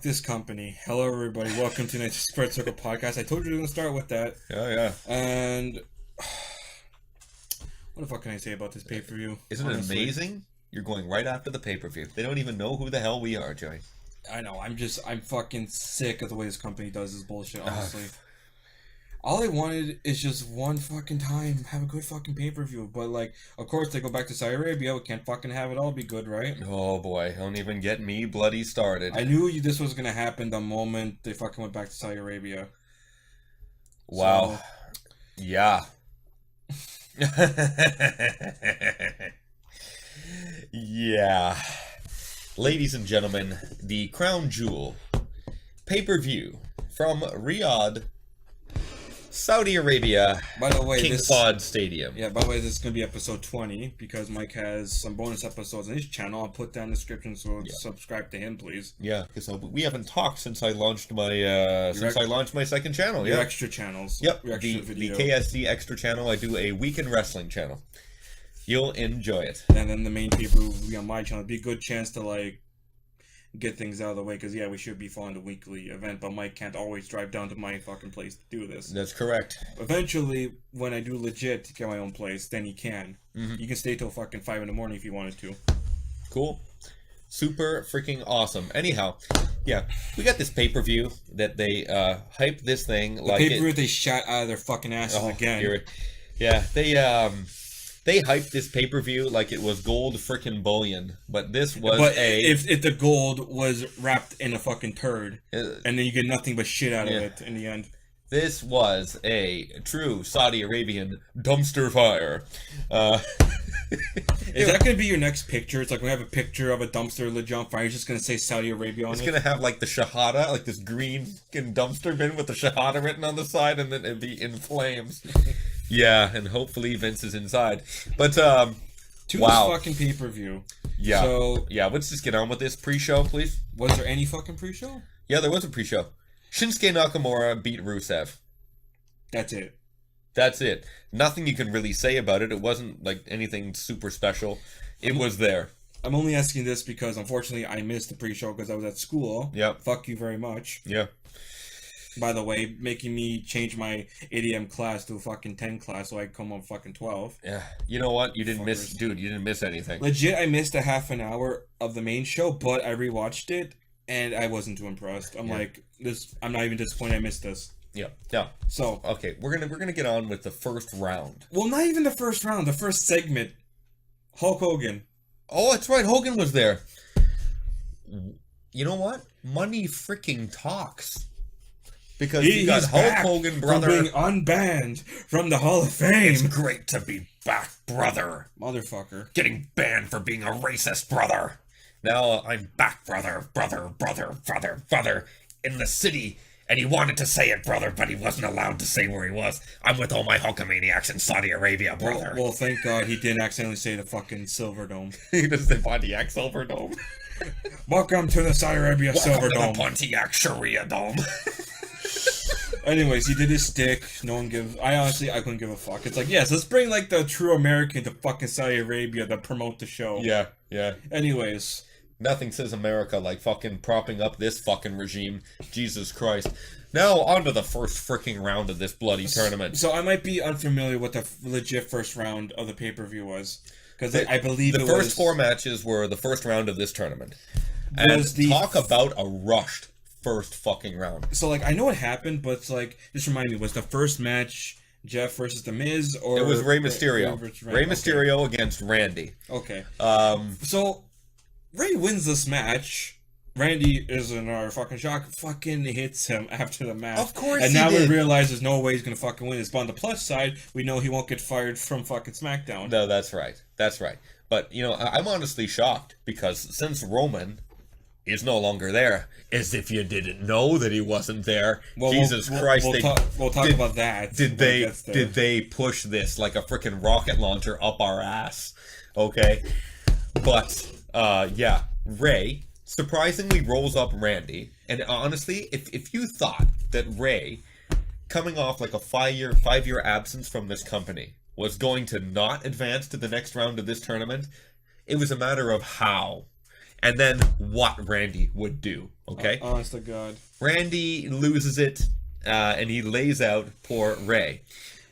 this company. Hello, everybody. Welcome to tonight's Spread Circle podcast. I told you we were going to start with that. Yeah. And what the fuck can I say about this pay-per-view? Isn't it amazing? You're going right after the pay-per-view. They don't even know who the hell we are, Joey. I know. I'm fucking sick of the way this company does this bullshit, honestly. All I wanted is just one fucking time, have a good fucking pay-per-view. But, like, of course, they go back to Saudi Arabia. We can't fucking have it all be good, right? Oh, boy. Don't even get me bloody started. I knew this was going to happen the moment they fucking went back to Saudi Arabia. Wow. So... Yeah. Yeah. Ladies and gentlemen, the crown jewel pay-per-view from Riyadh, Saudi Arabia, by the way, King Fahd Stadium. Yeah, by the way, this is going to be episode 20 because Mike has some bonus episodes on his channel. I'll put that in the description, so subscribe to him, please. Yeah, because we haven't talked since I launched my second channel. Your extra channels. Yep, the KSC extra channel. I do a weekend wrestling channel. You'll enjoy it. And then the main people will be on my channel. It'd be a good chance to, like, get things out of the way, because we should be following the weekly event, but Mike can't always drive down to my fucking place to do this. That's correct. Eventually, when I do legit get my own place, then he can. Mm-hmm. You can stay till fucking 5 in the morning if you wanted to. Cool. Super freaking awesome. Anyhow, yeah, we got this pay-per-view that they hyped this thing like pay-per-view they shot out of their fucking asses again. Yeah, they hyped this pay-per-view like it was gold frickin' bullion, but this was if the gold was wrapped in a fucking turd, and then you get nothing but shit out of it in the end. This was a true Saudi Arabian dumpster fire. Is that going to be your next picture? It's like we have a picture of a dumpster legit on fire. You're just going to say Saudi Arabia on it? It's going to have like the Shahada, like this green dumpster bin with the Shahada written on the side, and then it'd be in flames. Yeah, and hopefully Vince is inside. But, to this fucking pay-per-view. Yeah. So, yeah, let's just get on with this pre-show, please. Was there any fucking pre-show? Yeah, there was a pre-show. Shinsuke Nakamura beat Rusev. That's it. That's it. Nothing you can really say about it. It wasn't, like, anything super special. It was there. I'm only asking this because, unfortunately, I missed the pre-show because I was at school. Yep. Fuck you very much. Yeah. By the way, making me change my 8 a.m. class to a fucking 10 class so I come on fucking 12. Yeah. You know what? You didn't miss anything. Legit, I missed a half an hour of the main show, but I rewatched it, and I wasn't too impressed. I'm like, I'm not even disappointed I missed this. Yeah. Yeah. So, okay, we're gonna get on with the first round. Well, not even the first round, the first segment. Hulk Hogan. Oh, that's right, Hogan was there. You know what? Money freaking talks. Because you got Hulk Hogan, brother. From being unbanned from the Hall of Fame. It's great to be back, brother. Motherfucker. Getting banned for being a racist, brother. Now I'm back, brother, in the city. And he wanted to say it, brother, but he wasn't allowed to say where he was. I'm with all my Hulkamaniacs in Saudi Arabia, brother. Well, thank God he didn't accidentally say the fucking Silver Dome. He just said Pontiac Silver Dome. Welcome to the Saudi Arabia Silver Dome. The Pontiac Sharia Dome. Anyways, he did his stick. I couldn't give a fuck. It's like, yes, let's bring like the true American to fucking Saudi Arabia to promote the show. Yeah. Anyways. Nothing says America like fucking propping up this fucking regime. Jesus Christ. Now, on to the first freaking round of this bloody tournament. So I might be unfamiliar with the legit first round of the pay-per-view was. Because I believe the first 4 matches were the first round of this tournament. And talk about a rushed first fucking round. So, like, I know what happened, but it's like, just remind me, was the first match Jeff versus The Miz, or... It was Rey Mysterio. Rey Mysterio against Randy. Okay. So, Rey wins this match. Randy is in our fucking shock, fucking hits him after the match. Of course and now we realize there's no way he's gonna fucking win this. But on the plus side, we know he won't get fired from fucking SmackDown. No, that's right. That's right. But, you know, I'm honestly shocked, because since Roman is no longer there, as if you didn't know that he wasn't there. Well, Jesus Christ! We'll talk about that. Did they push this like a freaking rocket launcher up our ass? Okay, but yeah, Rey surprisingly rolls up Randy, and honestly, if you thought that Rey, coming off like a 5-year absence from this company, was going to not advance to the next round of this tournament, it was a matter of how. and then what Randy would do. Okay, honest to God, Randy loses it, and he lays out poor Ray,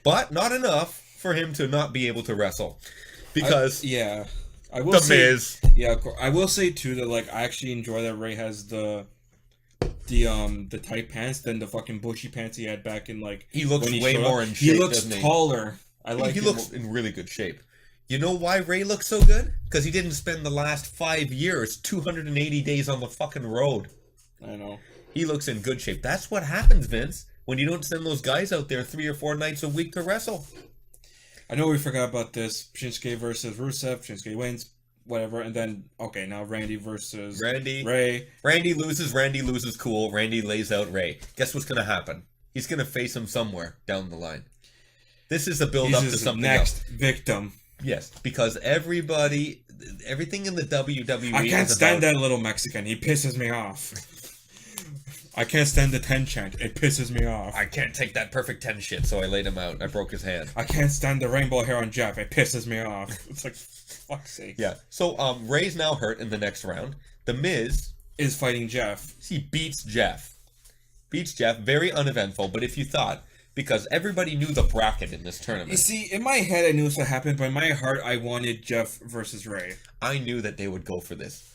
but not enough for him to not be able to wrestle, because I will the Miz. Yeah, I will say too that like I actually enjoy that Ray has the tight pants than the fucking bushy pants he had back in like. He looks way more in shape. He looks taller. He looks in really good shape. You know why Ray looks so good? Because he didn't spend the last 5 years, 280 days on the fucking road. I know. He looks in good shape. That's what happens, Vince, when you don't send those guys out there 3 or 4 nights a week to wrestle. I know we forgot about this. Shinsuke versus Rusev. Shinsuke wins. Whatever, and then now Randy versus Ray. Randy loses cool. Randy lays out Ray. Guess what's gonna happen? He's gonna face him somewhere down the line. This is a build up to something next else. Victim. Yes, because everything in the WWE. I can't stand that little Mexican. He pisses me off. I can't stand the 10 chant. It pisses me off. I can't take that perfect 10 shit, so I laid him out. I broke his hand. I can't stand the rainbow hair on Jeff. It pisses me off. It's like, fuck's sake. Yeah. So Ray's now hurt in the next round. The Miz is fighting Jeff. He beats Jeff. Very uneventful, but if you thought, because everybody knew the bracket in this tournament. You see, in my head I knew this would happen, but in my heart I wanted Jeff versus Ray. I knew that they would go for this.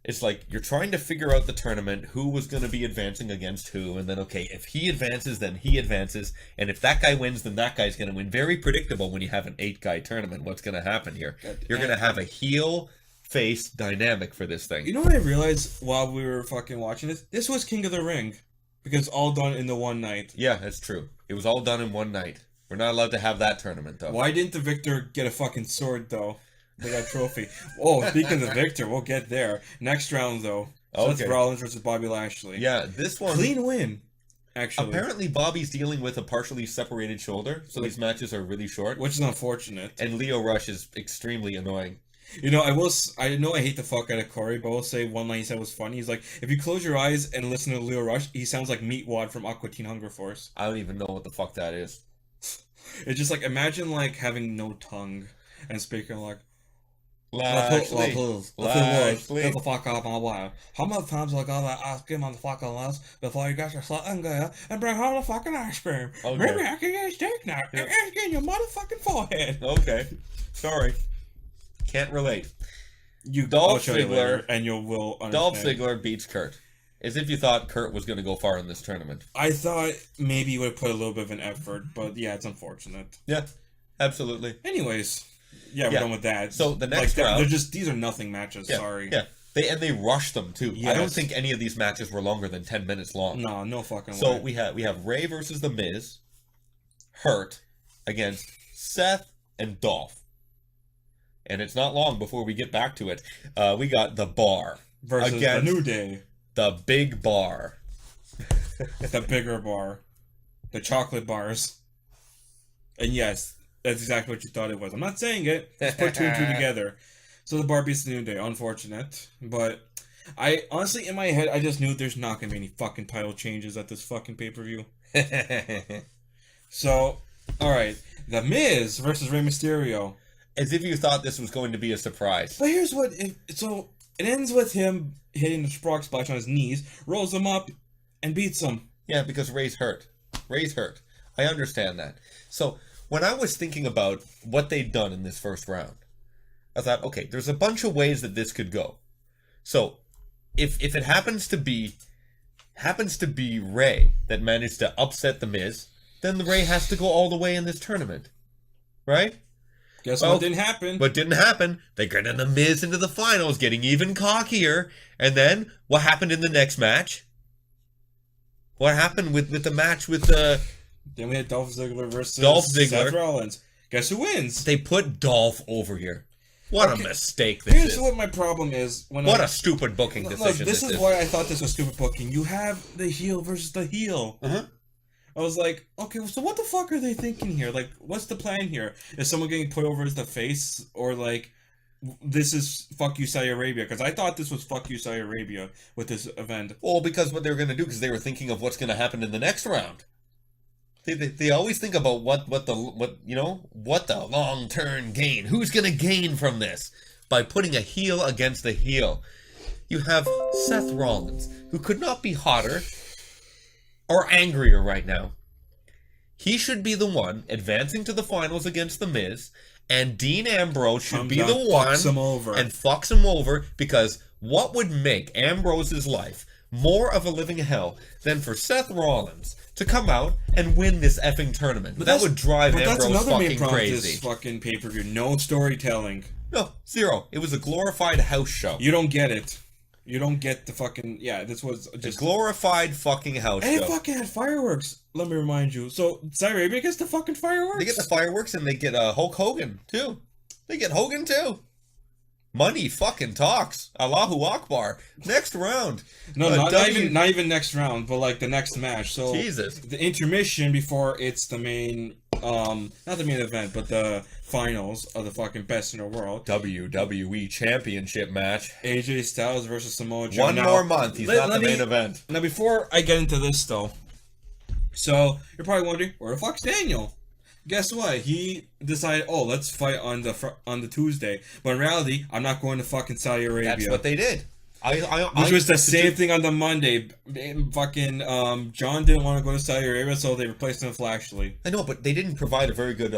It's like, you're trying to figure out the tournament, who was going to be advancing against who, and then, okay, if he advances, then he advances, and if that guy wins, then that guy's going to win. Very predictable when you have an 8-guy tournament, what's going to happen here. You're going to have a heel-face dynamic for this thing. You know what I realized while we were fucking watching this? This was King of the Ring, because all done in the one night. Yeah, that's true. It was all done in one night. We're not allowed to have that tournament, though. Why didn't the victor get a fucking sword, though? They got trophy. Oh, speaking of the victor, we'll get there. Next round, though. So that's Rollins versus Bobby Lashley. Yeah, this one... Clean win, actually. Apparently, Bobby's dealing with a partially separated shoulder, so these matches are really short. Which is unfortunate. And Lio Rush is extremely annoying. You know, I know I hate the fuck out of Corey, but I'll say one line he said was funny. He's like, if you close your eyes and listen to Lio Rush, he sounds like Meatwad from Aqua Teen Hunger Force. I don't even know what the fuck that is. It's just like, imagine like having no tongue and speaking like, Lashley. Get the fuck out of my way. How many times I gotta ask him on the fucking list before you get your slut in there and bring home the fucking ice cream? Okay. Maybe I can get a steak now and ask in your motherfucking forehead. Okay. Sorry. Can't relate. Dolph Ziggler and you will understand. Dolph Ziggler beats Kurt. As if you thought Kurt was going to go far in this tournament. I thought maybe he would have put a little bit of an effort, but yeah, it's unfortunate. Yeah, absolutely. Anyways. Yeah, we're done with that. So the next round, these are nothing matches. Yeah, sorry. Yeah, they rushed them too. Yes. I don't think any of these matches were longer than 10 minutes long. No fucking way. So we have Ray versus the Miz, Hurt against Seth and Dolph, and it's not long before we get back to it. We got the Bar versus the New Day, the Big Bar, the bigger bar, the chocolate bars, and yes. That's exactly what you thought it was. I'm not saying it. Just put 2 and 2 together. So the Bar beats the New Day. Unfortunate. But I honestly, in my head, I just knew there's not going to be any fucking title changes at this fucking pay-per-view. So, alright. The Miz versus Rey Mysterio. As if you thought this was going to be a surprise. But here's what... So, it ends with him hitting the Sprock Splash on his knees, rolls him up, and beats him. Yeah, because Ray's hurt. I understand that. So... When I was thinking about what they'd done in this first round, I thought, okay, there's a bunch of ways that this could go. So, if it happens to be Ray that managed to upset the Miz, then the Ray has to go all the way in this tournament, right? Guess what didn't happen? What didn't happen? They got the Miz into the finals, getting even cockier, and then what happened in the next match? What happened with the match with the? Then we had Dolph Ziggler versus Seth Rollins. Guess who wins? They put Dolph over here. What a mistake this is. Here's what my problem is. What a stupid booking decision this is. Why I thought this was stupid booking. You have the heel versus the heel. Uh-huh. I was like, okay, so what the fuck are they thinking here? Like, what's the plan here? Is someone getting put over as the face? Or like, this is fuck you Saudi Arabia? Because I thought this was fuck you Saudi Arabia with this event. Well, because what they were going to do, because they were thinking of what's going to happen in the next round. They always think about what the long-term gain. Who's going to gain from this? By putting a heel against a heel. you have Seth Rollins, who could not be hotter or angrier right now. He should be the one advancing to the finals against The Miz, and Dean Ambrose should be the one and fucks him over, because what would make Ambrose's life more of a living hell than for Seth Rollins to come out and win this effing tournament? But that would drive Ambrose fucking crazy. This fucking pay-per-view. No storytelling. No, zero. It was a glorified house show. You don't get it. You don't get the fucking... Yeah, this was just... a glorified fucking house show. And it fucking had fireworks, let me remind you. So, Saudi Arabia gets the fucking fireworks? They get the fireworks, and they get Hulk Hogan, too. They get Hogan, too. Money fucking talks. Allahu Akbar. Next round. No, not even next round, but like the next match. So Jesus. The intermission before it's the main... not the main event, but the finals of the fucking best in the world. WWE Championship match. AJ Styles versus Samoa Joe. One more month. He's not the main event. Now, before I get into this, though, so you're probably wondering, where the fuck's Daniel? Guess what? He decided, let's fight on the Tuesday. But in reality, I'm not going to fucking Saudi Arabia. That's what they did. Which was the same thing on the Monday. Fucking John didn't want to go to Saudi Arabia, so they replaced him with Lashley. I know, but they didn't provide a very good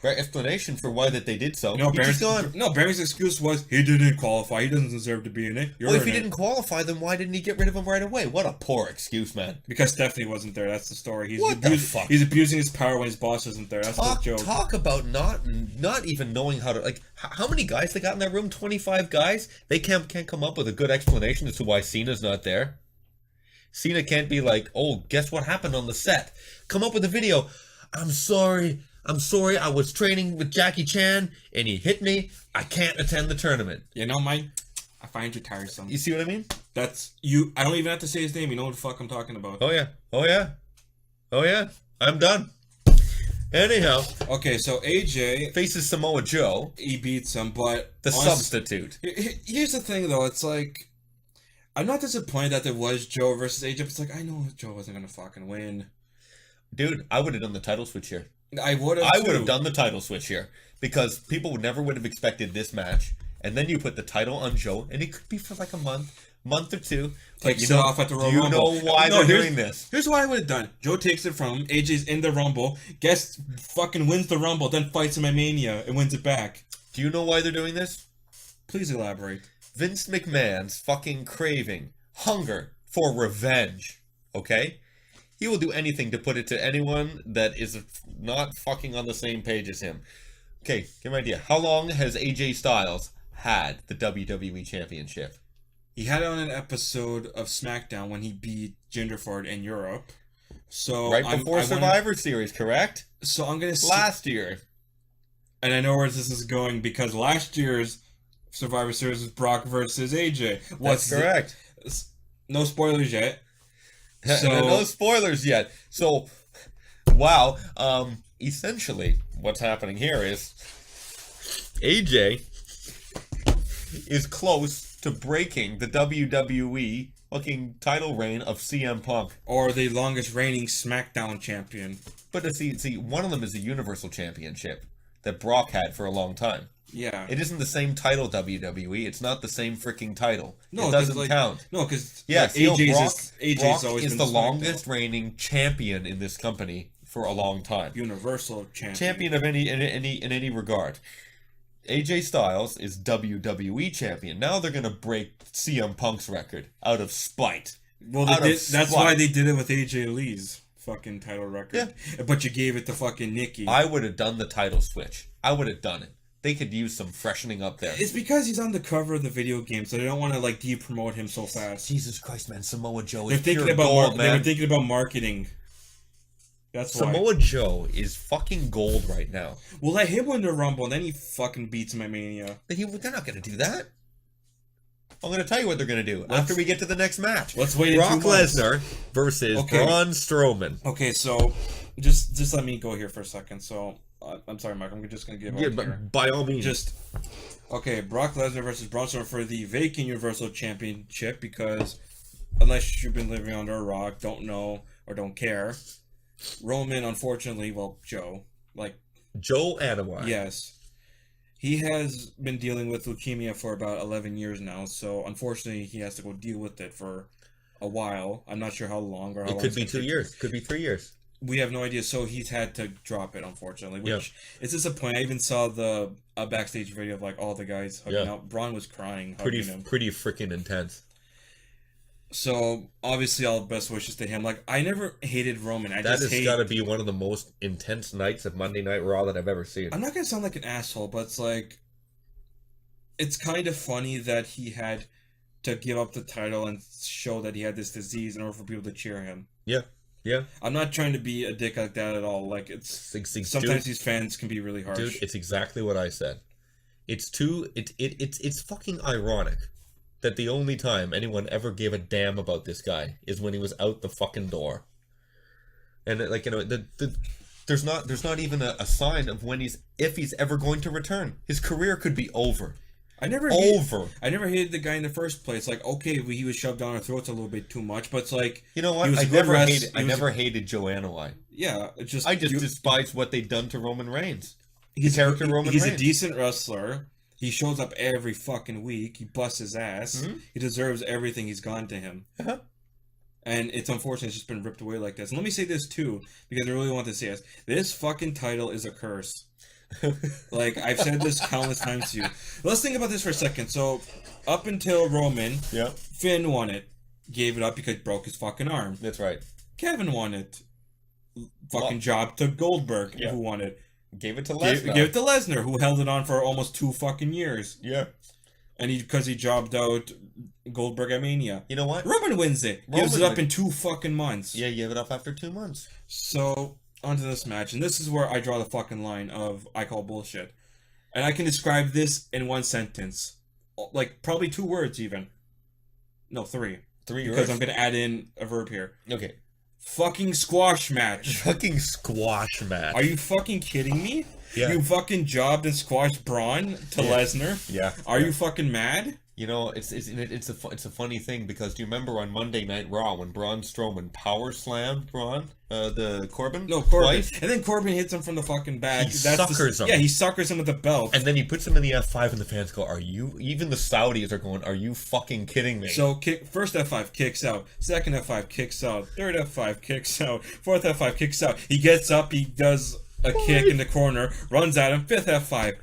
explanation for why that they did so. No, Baron's excuse was he didn't qualify. He doesn't deserve to be in it. Well, if he didn't qualify, then why didn't he get rid of him right away? What a poor excuse, man. Because Stephanie wasn't there. That's the story. The fuck? He's abusing his power when his boss isn't there. That's the joke. Talk about not even knowing how to, like, how many guys they got in that room? 25 guys? They can't come up with a good explanation as to why Cena's not there. Cena can't be like, guess what happened on the set? Come up with a video. I'm sorry, I was training with Jackie Chan, and he hit me. I can't attend the tournament. You know, Mike, I find you tiresome. You see what I mean? That's you. I don't even have to say his name. You know what the fuck I'm talking about. Oh yeah. I'm done. Anyhow. Okay, so AJ faces Samoa Joe. He beats him, but... the substitute. Here's the thing, though. It's like... I'm not disappointed that there was Joe versus AJ, but it's like, I know Joe wasn't going to fucking win. Dude, I would have done the title switch here. I would have done the title switch here, because people never would have expected this match, and then you put the title on Joe, and it could be for like a month or two. Takes it off at the Royal Rumble. Do you know why they're doing this? Here's what I would have done. Joe takes it from him. AJ's in the Rumble. Guess fucking wins the Rumble, then fights him at Mania and wins it back. Do you know why they're doing this? Please elaborate. Vince McMahon's fucking craving, hunger for revenge, okay? He will do anything to put it to anyone that is not fucking on the same page as him. Okay, give me an idea. How long has AJ Styles had the WWE Championship? He had it on an episode of SmackDown when he beat Gingerford in Europe. So right before Survivor Series, correct? So I'm gonna last year. And I know where this is going, because last year's Survivor Series was Brock versus AJ. That's correct. No spoilers yet. So, no spoilers yet. So, wow. Essentially, what's happening here is AJ is close to breaking the WWE fucking title reign of CM Punk, or the longest reigning SmackDown champion. But see, one of them is the Universal Championship that Brock had for a long time. Yeah. It isn't the same title, WWE. It's not the same freaking title. No, it doesn't count. No, because Brock is the longest reigning champion in this company for a long time. Universal champion. Champion of in any regard. AJ Styles is WWE champion. Now they're gonna break CM Punk's record out of spite. Well, that's why they did it with AJ Lee's fucking title record. Yeah. But you gave it to fucking Nikki. I would have done the title switch. I would have done it. They could use some freshening up there. It's because he's on the cover of the video game, so they don't want to like de-promote him so fast. Jesus Christ, man! Samoa Joe is pure gold, man. They were thinking about marketing. That's why. Samoa Joe is fucking gold right now. We'll let him win the Rumble, and then he fucking beats him at Mania. But they're not going to do that. I'm going to tell you what they're going to do after we get to the next match. Let's wait. Brock Lesnar versus Braun Strowman. Okay, so just let me go here for a second. So. I'm sorry, Mike. I'm just going to give up but here. By all means. Brock Lesnar versus Braun Strowman for the vacant Universal Championship, because unless you've been living under a rock, don't know, or don't care, Roman, unfortunately, Joe Joe Anoa'i. Yes. He has been dealing with leukemia for about 11 years now, so unfortunately he has to go deal with it for a while. I'm not sure how long or how It long could it's be gonna 2 take. years. Could be 3 years. We have no idea, so he's had to drop it, unfortunately, Yeah. which is disappointing. I even saw the backstage video of like all the guys hugging Yeah. out. Braun was crying, Pretty hugging him. pretty freaking intense. So obviously, all best wishes to him. Like I never hated Roman. I That just has hate. got to be one of the most intense nights of Monday Night Raw that I've ever seen. I'm not gonna sound like an asshole, but it's like it's kind of funny that he had to give up the title and show that he had this disease in order for people to cheer him. Yeah. Yeah. I'm not trying to be a dick like that at all. Like it's sometimes these fans can be really harsh. Dude, it's exactly what I said. It's fucking ironic that the only time anyone ever gave a damn about this guy is when he was out the fucking door. And like, you know, there's not even a sign of when if he's ever going to return. His career could be over. I never hated the guy in the first place. Like, okay, he was shoved down our throats a little bit too much, but it's like, you know what? he was I a good never wrest- hated he was a- hated Joanna White. Yeah, I just despise what they've done to Roman Reigns. he's character Roman He's Reigns. a decent wrestler. He shows up every fucking week. He busts his ass. Mhm. He deserves everything he's gone to him. Uh-huh. And it's unfortunate it's just been ripped away like this. And let me say this too, because I really want to say this. This fucking title is a curse. Like, I've said this countless times to you. Let's think about this for a second. So, up until Roman, Yeah, Finn won it. Gave it up because he broke his fucking arm. that's right. Kevin won it. Fucking Well, job to Goldberg, Yeah. who won it. Gave it to Gave Lesnar. it to Lesnar, who held it on for almost 2 fucking years. Yeah. And because he jobbed out Goldberg at Mania. You know what? Roman wins it. Gives it up in 2 fucking months. Yeah, he gave it up after 2 months. So, onto this match. And this is where I draw the fucking line of I call bullshit. And I can describe this in one sentence. Like, probably 2 words even. No, 3. 3 Because years. I'm going to add in a verb here. Okay. Fucking squash match. Fucking squash match. Are you fucking kidding me? Yeah. You fucking jobbed and squashed Braun to Yeah. Lesnar? Yeah. Are you fucking mad? You know, it's a funny thing because do you remember on Monday Night Raw when Braun Strowman power slammed the Corbin? No, Corbin. Twice? And then Corbin hits him from the fucking back. He suckers him. Yeah, he suckers him with the belt. And then he puts him in the F5 and the fans go, "Are you?" Even the Saudis are going, "Are you fucking kidding me?" So first F5 kicks out, second F5 kicks out, third F5 kicks out, fourth F5 kicks out. He gets up, he does a kick in the corner, runs at him, fifth F5.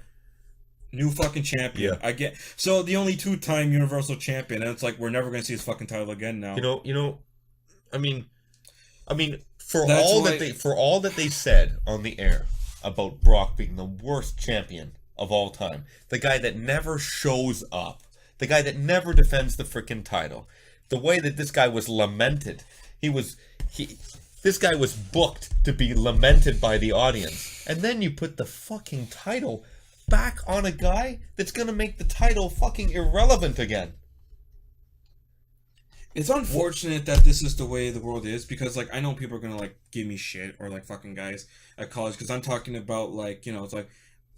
New fucking champion. Yeah. So the only 2-time Universal Champion, and it's like we're never gonna see his fucking title again now. You know, I mean, for That's all why- that they said on the air about Brock being the worst champion of all time, the guy that never shows up, the guy that never defends the freaking title, the way that this guy was lamented, this guy was booked to be lamented by the audience, and then you put the fucking title back on a guy that's gonna make the title fucking irrelevant again. It's unfortunate that this is the way the world is because, like, I know people are gonna like give me shit or like fucking guys at college because I'm talking about like it's like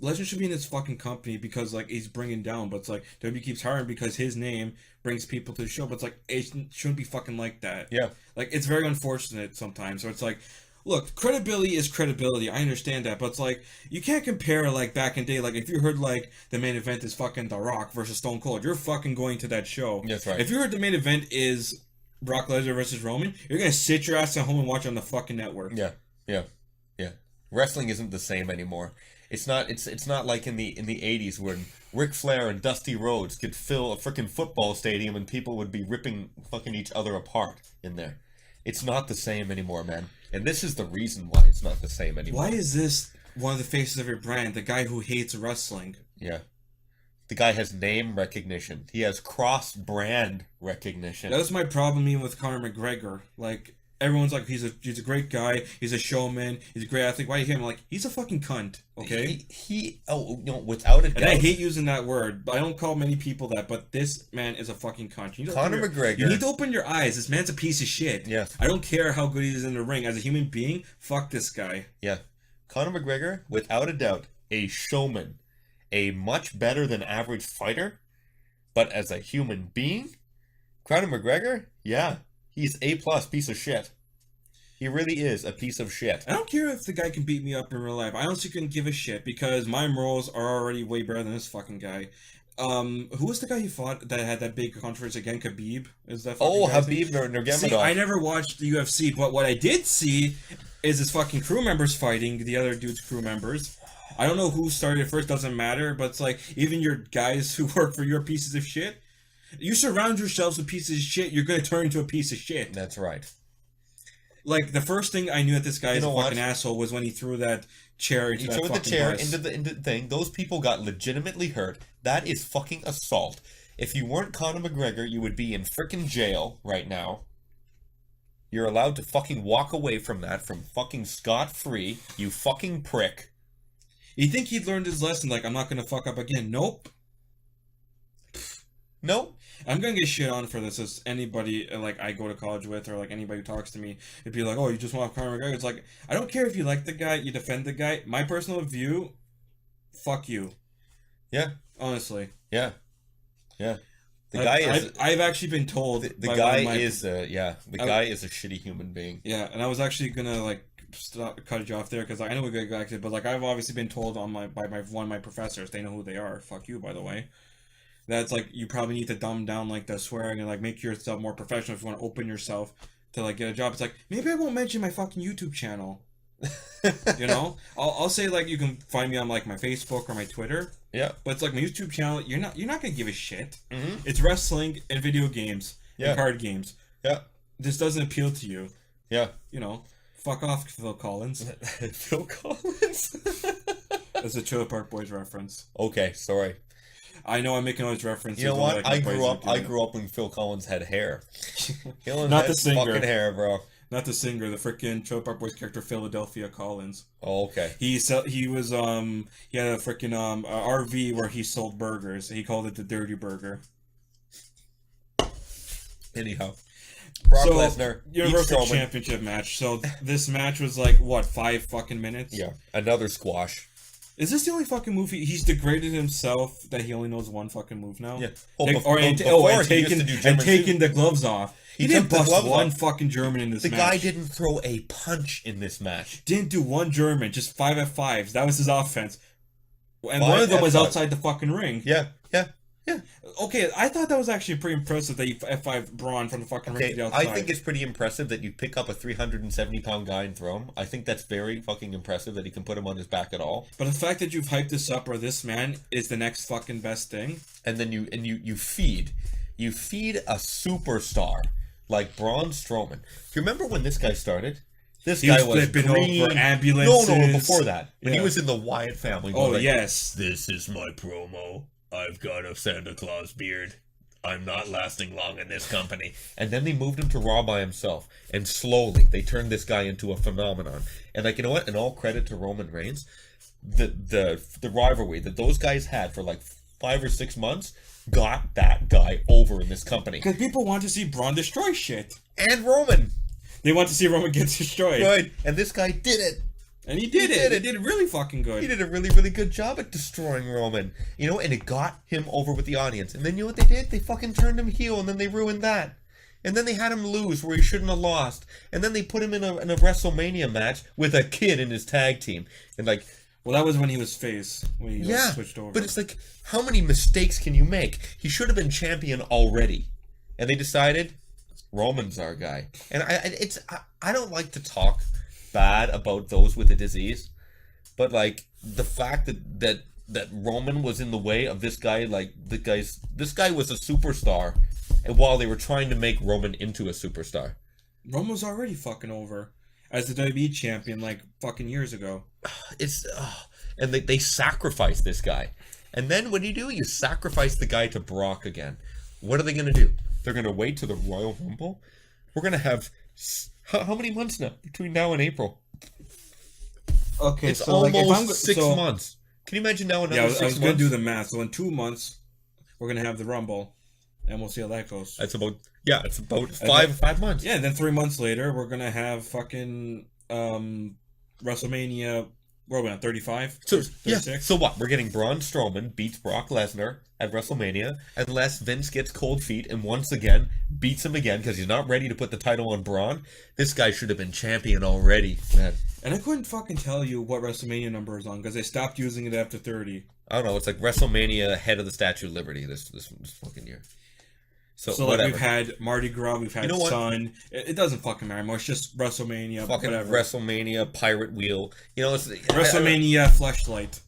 Legend should be in this fucking company because like he's bringing down, but it's like WWE keeps hiring because his name brings people to the show, but it's like it shouldn't be fucking like that. Yeah. Like it's very unfortunate sometimes. So it's like. Look, credibility is credibility. I understand that, but it's like you can't compare like back in the day. Like if you heard like the main event is fucking The Rock versus Stone Cold, you're fucking going to that show. That's right. If you heard the main event is Brock Lesnar versus Roman, you're gonna sit your ass at home and watch on the fucking network. Yeah. Wrestling isn't the same anymore. It's not. It's not like in the 80s when Ric Flair and Dusty Rhodes could fill a freaking football stadium and people would be ripping fucking each other apart in there. It's not the same anymore, man. And this is the reason why it's not the same anymore. Why is this one of the faces of your brand? The guy who hates wrestling. Yeah. The guy has name recognition. He has cross-brand recognition. That was my problem even with Conor McGregor. Like everyone's like he's a great guy. He's a showman. He's a great athlete. Why do you hate him? Like he's a fucking cunt. Okay. Without a doubt. And I hate using that word, but I don't call many people that. But this man is a fucking cunt. Conor McGregor. You need to open your eyes. This man's a piece of shit. Yeah. I don't care how good he is in the ring. As a human being, fuck this guy. Yeah. Conor McGregor, without a doubt, a showman. A much better than average fighter. But as a human being, Conor McGregor, yeah, he's A+ piece of shit. He really is a piece of shit. I don't care if the guy can beat me up in real life. I honestly couldn't give a shit because my morals are already way better than this fucking guy. Who was the guy he fought that had that big controversy again? Khabib? Is that fucking guy's name? Habib Nurmagomedov. See, I never watched the UFC, but what I did see is his fucking crew members fighting the other dude's crew members. I don't know who started it first, doesn't matter, but it's like, even your guys who work for your pieces of shit, you surround yourselves with pieces of shit, you're gonna turn into a piece of shit. That's right. Like, the first thing I knew that this guy is a fucking asshole was when he threw that chair into He that threw the fucking chair bus. into the thing. Those people got legitimately hurt. That is fucking assault. If you weren't Conor McGregor, you would be in frickin' jail right now. You're allowed to fucking walk away from that from fucking scot-free, you fucking prick. You think he'd learned his lesson, like, I'm not gonna fuck up again? Nope. Nope. I'm gonna get shit on for this as anybody, like, I go to college with, or, like, anybody who talks to me. It'd be like, oh, you just want Conor McGregor? It's like, I don't care if you like the guy, you defend the guy. My personal view, fuck you. Yeah. Honestly. Yeah. Yeah. The guy is... I've actually been told... The guy is... guy is a shitty human being. Yeah, and I was actually gonna, like, cut you off there, because I know we got back to it, but, like, I've obviously been told by one of my professors, they know who they are, fuck you, by the way, that's, like, you probably need to dumb down, like, the swearing and, like, make yourself more professional if you want to open yourself to, like, get a job. It's like, maybe I won't mention my fucking YouTube channel. You know? I'll say, like, you can find me on, like, my Facebook or my Twitter. Yeah. But it's like, my YouTube channel, you're not gonna give a shit. Mm-hmm. It's wrestling and video games and card games. Yeah. This doesn't appeal to you. Yeah. You know, fuck off, Phil Collins. Phil Collins? That's a Trailer Park Boys reference. Okay, sorry. I know I'm making all these references. You know what? Like I grew up when Phil Collins had hair. Not the singer. Fucking hair, bro. Not the singer, the freaking Trailer Park Boys character Philadelphia Collins. Oh, okay. He had a freaking RV where he sold burgers. He called it the Dirty Burger. Anyhow, Brock Lesnar, Universal Championship match. So this match was like what, 5 fucking minutes? Yeah, another squash. Is this the only fucking move he's degraded himself that he only knows one fucking move now? Yeah. Taking the gloves off. He didn't bust one fucking German in this match. The guy didn't throw a punch in this match. Didn't do one German, just 5F5s. That was his offense. And one of them was outside the fucking ring. Yeah. Okay, I thought that was actually pretty impressive that you F5 Braun from the fucking ring to the outside. I think it's pretty impressive that you pick up a 370-pound guy and throw him. I think that's very fucking impressive that he can put him on his back at all. But the fact that you've hyped this up, or this man is the next fucking best thing. And then you feed a superstar like Braun Strowman. Do you remember when this guy started? This guy was flipping green. over ambulances. No, before that. When he was in the Wyatt family. Oh, yes. This is my promo. I've got a Santa Claus beard. I'm not lasting long in this company. And then they moved him to Raw by himself. And slowly, they turned this guy into a phenomenon. And like, you know what? And all credit to Roman Reigns. The rivalry that those guys had for like 5 or 6 months got that guy over in this company. Because people want to see Braun destroy shit. And Roman. They want to see Roman get destroyed. Right. And this guy did it. And he did it. He did it really fucking good. He did a really, really good job at destroying Roman. You know, and it got him over with the audience. And then you know what they did? They fucking turned him heel, and then they ruined that. And then they had him lose where he shouldn't have lost. And then they put him in a WrestleMania match with a kid in his tag team. And like... Well, that was when he was face. When he switched over. But it's like, how many mistakes can you make? He should have been champion already. And they decided, Roman's our guy. And I don't like to talk bad about those with a disease, but like the fact that Roman was in the way of this guy, like this guy was a superstar, and while they were trying to make Roman into a superstar, Roman was already fucking over as the WWE champion like fucking years ago. And they sacrificed this guy, and then what do? You sacrifice the guy to Brock again. What are they gonna do? They're gonna wait to the Royal Rumble. We're gonna have how many months now between now and April? Okay, it's so almost like 6 months. Can you imagine now another 6 months? I was gonna do the math. So in 2 months, we're gonna have the Rumble, and we'll see how that goes. It's about 5 months. Yeah, and then 3 months later, we're gonna have fucking WrestleMania Where are we on 35? So 36? yeah. So what? We're getting Braun Strowman beats Brock Lesnar at WrestleMania, unless Vince gets cold feet and once again beats him again because he's not ready to put the title on Braun. This guy should have been champion already, man. And I couldn't fucking tell you what WrestleMania number is on because they stopped using it after 30. I don't know. It's like WrestleMania ahead of the Statue of Liberty this fucking year. So like whatever. we've had Mardi Gras, we've had Sun. It doesn't fucking matter anymore. It's just WrestleMania. Fucking whatever. WrestleMania Pirate Wheel. You know, it's WrestleMania Fleshlight.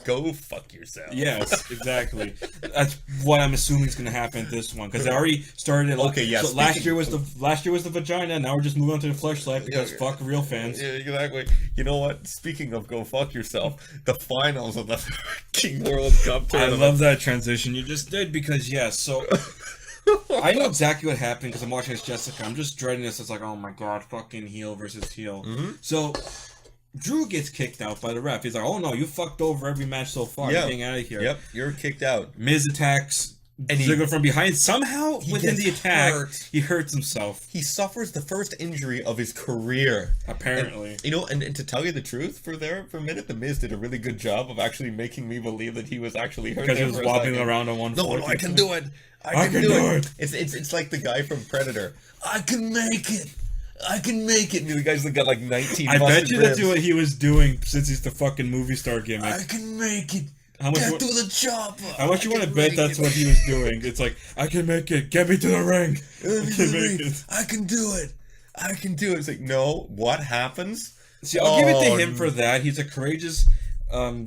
Go fuck yourself. Yes, exactly. That's what I'm assuming is going to happen at this one because they already started. Okay, yes. So last year was the vagina. Now we're just moving on to the Fleshlight because fuck real fans. Yeah, exactly. You know what? Speaking of go fuck yourself, the finals of the King World Cup tournament. I love that transition you just did because yes. So I know exactly what happened because I'm watching this Jessica. I'm just dreading this. It's like, oh my god, fucking heel versus heel. Mm-hmm. So Drew gets kicked out by the ref. He's like, oh no, you fucked over every match so far. Yeah. You're getting out of here. Yep, you're kicked out. Miz attacks and Ziggler from behind. Somehow, within the attack, he hurts himself. He suffers the first injury of his career. Apparently. And, you know, and to tell you the truth, for a minute, The Miz did a really good job of actually making me believe that he was actually hurt. Because he was wobbling around on one foot. No, I can do it. I can do it. It's like the guy from Predator. I can make it. I can make it. And the guy's got like 19 I bet you ribs. that's what he was doing since he's the fucking movie star gimmick. I can make it. How much Get to the chopper. How much you want to bet that's what he was doing? It's like, I can make it. Get me to the ring. I can make it. I can do it. I can do it. It's like, no, what happens? See, I'll give it to him for that. He's a courageous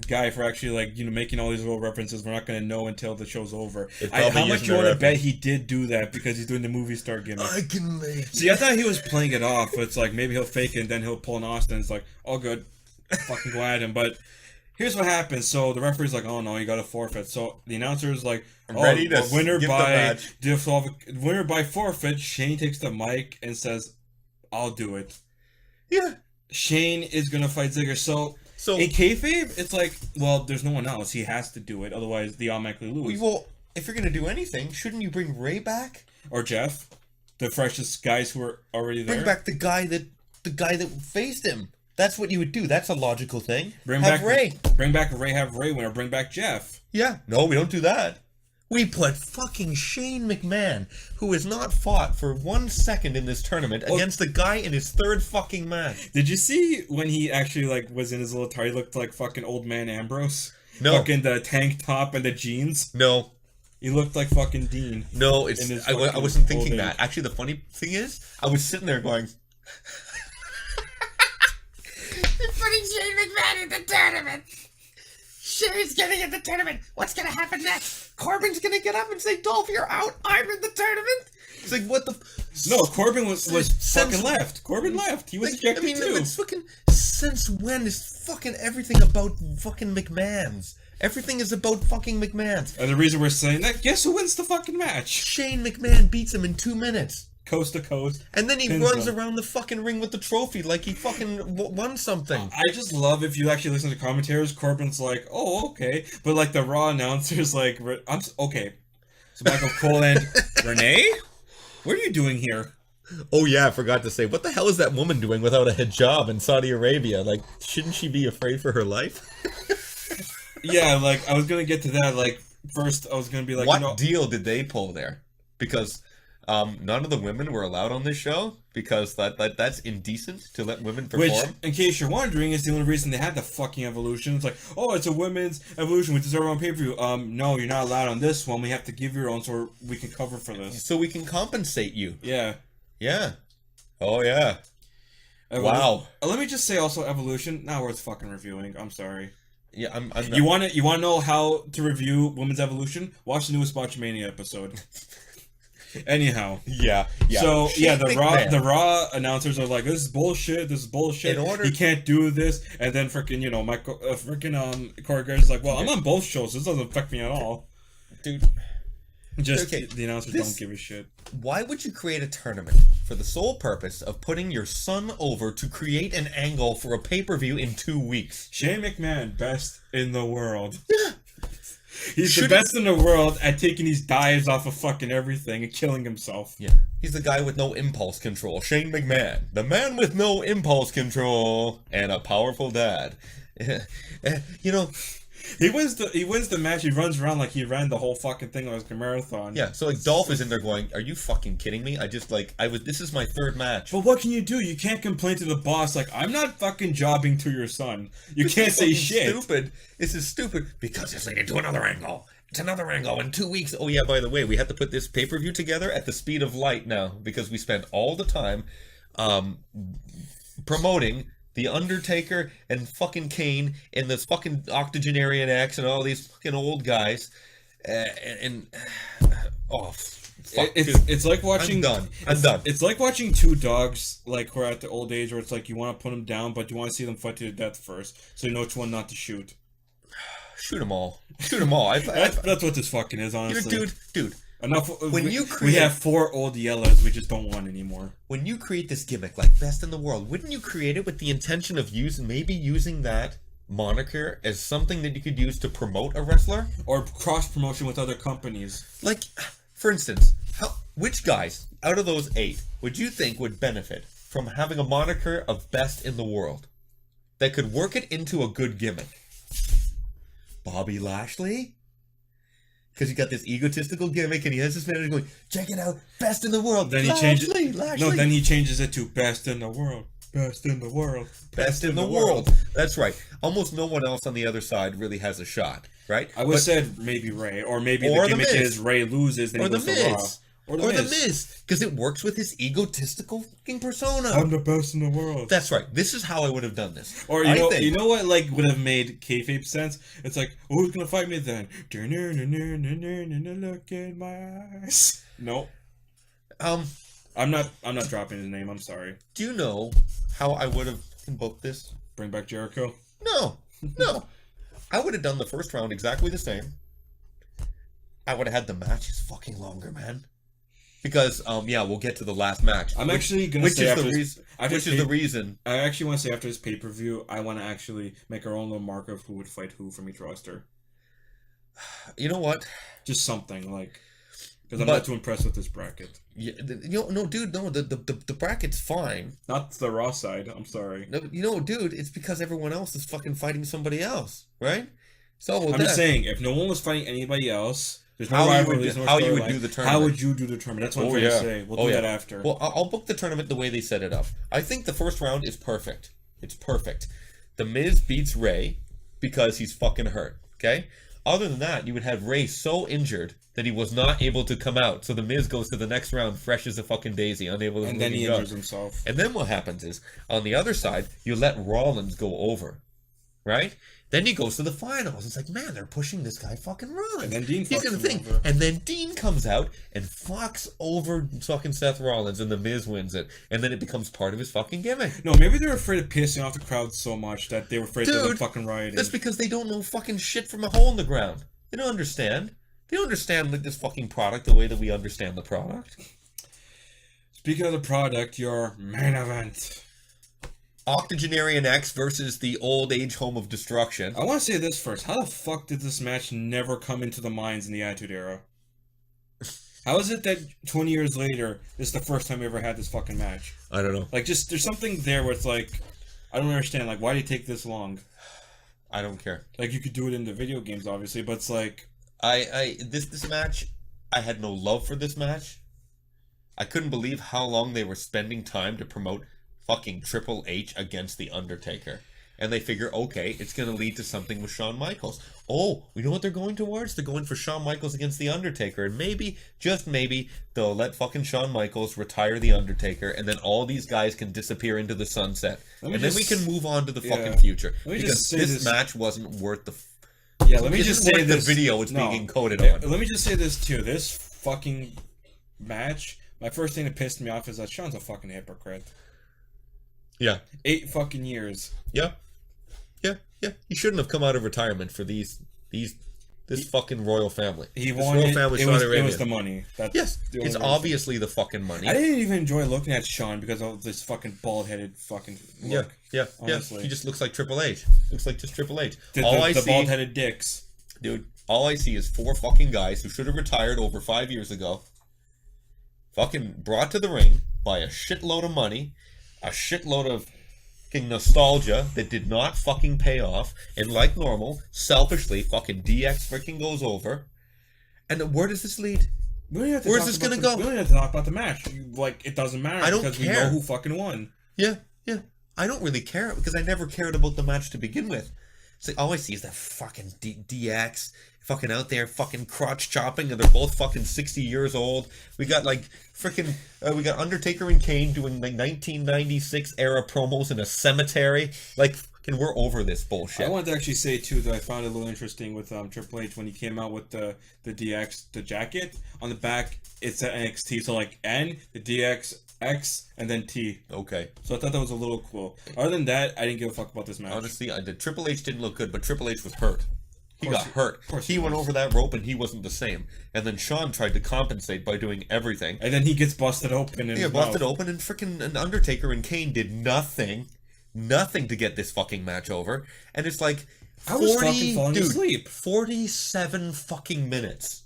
guy for actually, making all these little references we're not going to know until the show's over. How much you want to bet he did do that because he's doing the movie star gimmick? I can make it. See, I thought he was playing it off. It's like, maybe he'll fake it and then he'll pull an Austin. It's like, all good. Fucking go at him. But here's what happens. So the referee's like, oh no, you got to forfeit. So the announcer's like, ready to winner give winner by forfeit. Shane takes the mic and says, I'll do it. Yeah. Shane is going to fight Ziggler. So in kayfabe, it's like, well, there's no one else. He has to do it. Otherwise, they automatically lose. Well, if you're going to do anything, shouldn't you bring Ray back? Or Jeff. The freshest guys who are already there. Bring back the guy that faced him. That's what you would do. That's a logical thing. Bring have back Ray. Bring back Ray, have Ray win, or bring back Jeff. Yeah. No, we don't do that. We put fucking Shane McMahon, who has not fought for 1 second in this tournament, against the guy in his third fucking match. Did you see when he actually was in his little tie? He looked like fucking old man Ambrose. No. Fucking the tank top and the jeans. No. He looked like fucking Dean. No, I wasn't thinking that. Actually, the funny thing is, I was sitting there going, They're putting Shane McMahon in the tournament. Shane's getting in the tournament. What's gonna happen next? Corbin's gonna get up and say, Dolph, you're out. I'm in the tournament. it's like, what the... No, Corbin was fucking left. Corbin left. He was ejected too. It's fucking... Since when is fucking everything about fucking McMahon's? Everything is about fucking McMahon's. And the reason we're saying that, guess who wins the fucking match? Shane McMahon beats him in 2 minutes. Coast to coast. And then he runs around the fucking ring with the trophy like he fucking won something. I just love if you actually listen to commentators, Corbin's like, oh, okay. But like the Raw announcer's like, okay. So Michael Cole and Renee? What are you doing here? Oh yeah, I forgot to say, what the hell is that woman doing without a hijab in Saudi Arabia? Like, shouldn't she be afraid for her life? Yeah, like, I was gonna get to that, like, first I was gonna be like, what deal did they pull there? Because none of the women were allowed on this show because that's indecent to let women perform. Which, in case you're wondering, is the only reason they had the fucking evolution. It's like, oh, it's a women's evolution. We deserve our own pay-per-view. No, you're not allowed on this one. We have to give your own so we can cover for this. So we can compensate you. Yeah. Yeah. Oh yeah. Wow. Let me just say also, evolution not worth fucking reviewing. I'm sorry. Yeah, I'm You want to know how to review women's evolution? Watch the newest Botchamania episode. Anyhow, yeah. So Shane McMahon. the Raw announcers are like, this is bullshit. This is bullshit. He can't do this. And then freaking Michael Corey Graves is like, well, I'm on both shows. So this doesn't affect me at all, dude. Just the announcers don't give a shit. Why would you create a tournament for the sole purpose of putting your son over to create an angle for a pay-per-view in 2 weeks? Shane McMahon, best in the world. Yeah. He's the best in the world at taking these dives off of fucking everything and killing himself. Yeah. He's the guy with no impulse control. Shane McMahon. The man with no impulse control and a powerful dad. You know... He wins the match. He runs around like he ran the whole fucking thing like a marathon. Yeah, so like Dolph is in there going, "Are you fucking kidding me? This is my third match." But what can you do? You can't complain to the boss like, "I'm not fucking jobbing to your son." You can't say shit. Stupid. This is stupid because it's leading to another angle. It's another angle in 2 weeks. Oh yeah, by the way, we had to put this pay-per-view together at the speed of light now because we spent all the time promoting The Undertaker and fucking Kane and this fucking Octogenarian X and all these fucking old guys. Fuck, it's like watching. I'm done. It's like watching two dogs like who are at the old age where it's like you want to put them down, but you want to see them fight to the death first, so you know which one not to shoot. Shoot them all. Shoot them all. That's what this fucking is, honestly. Dude. Enough. We have 4 old yellows. We just don't want anymore. When you create this gimmick like best in the world, wouldn't you create it with the intention of using that moniker as something that you could use to promote a wrestler or cross promotion with other companies? Like, for instance, which guys out of those 8 would you think would benefit from having a moniker of best in the world that could work it into a good gimmick? Bobby Lashley? Because he got this egotistical gimmick and he has this manager going, "Check it out, best in the world." Then he changes. No, then he changes it to best in the world. Best in the world. Best in the world. That's right. Almost no one else on the other side really has a shot, right? I would have said maybe Ray, or maybe the gimmick is Ray loses, then he goes to Raw. Or the Miz. Because it works with his egotistical fucking persona. I'm the best in the world. That's right. This is how I would have done this. Or you know what like would have made kayfabe sense? It's like, who's gonna fight me then? Look in my eyes. Nope. I'm not dropping his name, I'm sorry. Do you know how I would have invoked this? Bring back Jericho? No. I would have done the first round exactly the same. I would have had the matches fucking longer, man. Because, we'll get to the last match. I'm actually going to say which is the reason. I actually want to say after this pay-per-view, I want to actually make our own little marker of who would fight who from each roster. You know what? Just something, like... Because I'm not too impressed with this bracket. Yeah, the bracket's fine. Not the Raw side, I'm sorry. No, dude, it's because everyone else is fucking fighting somebody else, right? So I'm just saying, if no one was fighting anybody else... There's no rivalries, how you would do the tournament. How would you do the tournament? That's what I'm trying to say. We'll do that after. Well, I'll book the tournament the way they set it up. I think the first round is perfect. It's perfect. The Miz beats Ray because he's fucking hurt, okay? Other than that, you would have Ray so injured that he was not able to come out. So the Miz goes to the next round fresh as a fucking daisy, unable to and then he injures himself. And then what happens is, on the other side, you let Rollins go over, right? Then he goes to the finals. It's like, man, they're pushing this guy fucking Rollins. And then Dean He's gonna think. And then Dean comes out and fucks over fucking Seth Rollins, and the Miz wins it. And then it becomes part of his fucking gimmick. No, maybe they were afraid of pissing off the crowd so much that they were afraid of them fucking rioting. That's because they don't know fucking shit from a hole in the ground. They don't understand. They don't understand this fucking product the way that we understand the product. Speaking of the product, your main event. Octogenarian X versus the Old Age Home of Destruction. I want to say this first. How the fuck did this match never come into the minds in the Attitude Era? How is it that 20 years later, this is the first time we ever had this fucking match? I don't know. Like, just, there's something there where it's like, I don't understand. Like, why do you take this long? I don't care. Like, you could do it in the video games, obviously, but it's like... This match, I had no love for this match. I couldn't believe how long they were spending time to promote fucking Triple H against The Undertaker. And they figure, okay, it's going to lead to something with Shawn Michaels. Oh, we know what they're going towards? They're going for Shawn Michaels against The Undertaker. And maybe, just maybe, they'll let fucking Shawn Michaels retire The Undertaker, and then all these guys can disappear into the sunset. And then we can move on to the fucking future. Because this match wasn't worth the... let me just say this. The video it's being encoded on. Let me just say this, too. This fucking match, my first thing that pissed me off is that Shawn's a fucking hypocrite. Yeah. 8 fucking years. Yeah. He shouldn't have come out of retirement for this fucking royal family. He wanted it was the money. Yes, it's obviously the fucking money. I didn't even enjoy looking at Shawn because of this fucking bald-headed fucking look. Yeah. He just looks like Triple H. Looks like just Triple H. The bald-headed dicks. Dude, all I see is 4 fucking guys who should have retired over 5 years ago. Fucking brought to the ring by a shitload of money, a shitload of fucking nostalgia that did not fucking pay off, and like normal, selfishly, fucking DX freaking goes over. And where does this lead? Where's this gonna go? We don't have to talk about the match. Like, it doesn't matter I don't because care. we know who fucking won. Yeah. I don't really care because I never cared about the match to begin with. So all I see is that fucking DX fucking out there fucking crotch chopping, and they're both fucking 60 years old. We got like freaking we got Undertaker and Kane doing like 1996 era promos in a cemetery. Like fucking we're over this bullshit. I wanted to actually say too that I found it a little interesting with Triple H when he came out with the DX the jacket on the back. It's at NXT, so like N, the DX, X, and then T. Okay. So I thought that was a little cool. Other than that, I didn't give a fuck about this match. Honestly, I did. Triple H didn't look good, but Triple H was hurt. He got hurt. Course He went over that rope and he wasn't the same. And then Shawn tried to compensate by doing everything. And then he gets busted open. Yeah, busted open, and freaking Undertaker and Kane did nothing to get this fucking match over. And it's like, I was fucking falling asleep. 47 fucking minutes.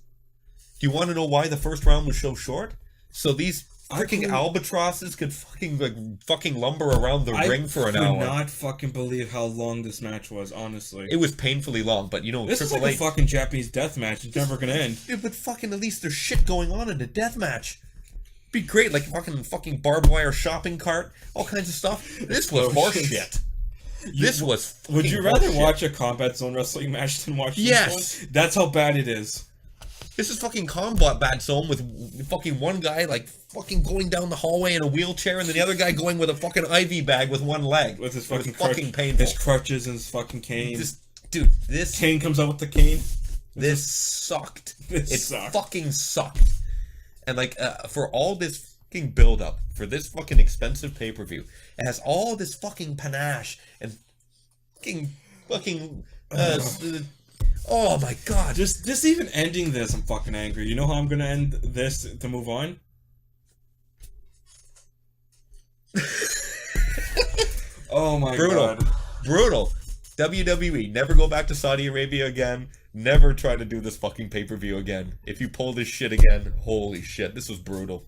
Do you want to know why the first round was so short? So these freaking albatrosses could fucking lumber around the ring for an hour. I could not fucking believe how long this match was, honestly. It was painfully long, but you know, this is like a fucking Japanese death match. It's never gonna end. Yeah, but fucking at least there's shit going on in a death match. Be great, like fucking barbed wire shopping cart, all kinds of stuff. This was horse shit. This was. Would you rather watch a Combat Zone wrestling match than watch this one? That's how bad it is. This is fucking Combat Zone with fucking one guy like fucking going down the hallway in a wheelchair, and then the other guy going with a fucking IV bag with one leg. With his fucking painful. His crutches and his fucking cane. This Kane comes out with the cane. This sucked. It fucking sucked. And like for all this fucking build up for this fucking expensive pay-per-view, it has all this fucking panache and fucking oh my god. Just even ending this, I'm fucking angry. You know how I'm gonna end this to move on? Oh my god. Brutal. WWE, never go back to Saudi Arabia again. Never try to do this fucking pay-per-view again. If you pull this shit again, holy shit, this was brutal.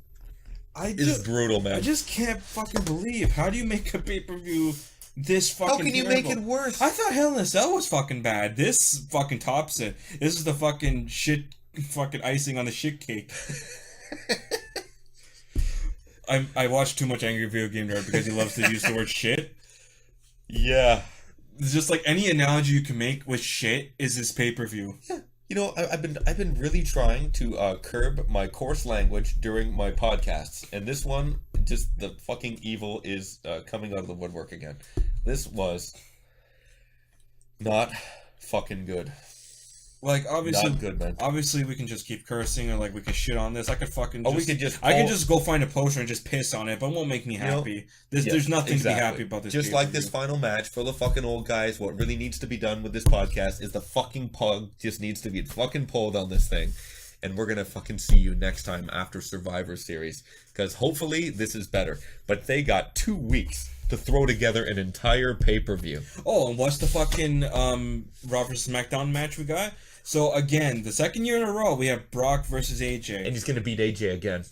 This is brutal, man. I just can't fucking believe. How do you make a pay-per-view this fucking How can you terrible? make it worse? I thought Hell in a Cell was fucking bad. This fucking tops it. This is the fucking shit, fucking icing on the shit cake. I watched too much Angry Video Game Nerd because he loves to use the word shit. Yeah. It's just like any analogy you can make with shit is this pay-per-view. Yeah. You know, I've been really trying to curb my coarse language during my podcasts, and this one, just the fucking evil is coming out of the woodwork again. This was not fucking good. Like, obviously, not good, man. Obviously, we can just keep cursing, or like we can shit on this. I could fucking. I could just go find a poster and just piss on it, but it won't make me happy. There's nothing to be happy about this. Just like this final match for the fucking old guys, what really needs to be done with this podcast is the fucking plug just needs to be fucking pulled on this thing, and we're gonna fucking see you next time after Survivor Series, because hopefully this is better. But they got 2 weeks to throw together an entire pay-per-view. Oh, and what's the fucking Raw vs. SmackDown match we got? So again, the second year in a row, we have Brock versus AJ. And he's gonna beat AJ again.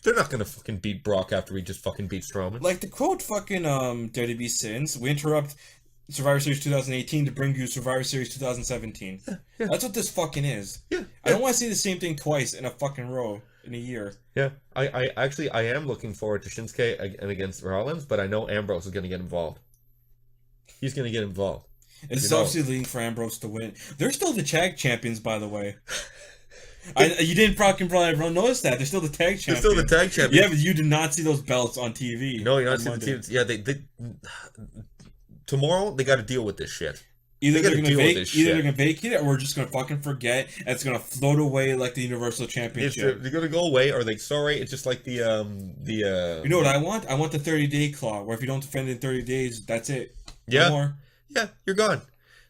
They're not gonna fucking beat Brock after he just fucking beat Strowman. Like, to quote fucking WWE Sins, we interrupt Survivor Series 2018 to bring you Survivor Series 2017. Yeah. That's what this fucking is. Yeah. I don't want to see the same thing twice in a fucking row in a year. Yeah. I actually am looking forward to Shinsuke and against Rollins, but I know Ambrose is gonna get involved. He's gonna get involved. It's obviously leading for Ambrose to win. They're still the tag champions, by the way. You didn't fucking probably notice that. They're still the tag champions. They're still the tag champions. Yeah, but you did not see those belts on TV. No, you're not seeing the TV. Yeah, they tomorrow they got to deal with this shit. Either they're gonna vacate it, or we're just gonna fucking forget, and it's gonna float away like the Universal Championship. They're gonna go away, or sorry, it's just like the. You know what I want? I want the 30-day claw, where if you don't defend in 30 days, that's it. Yeah. No more. Yeah, you're gone.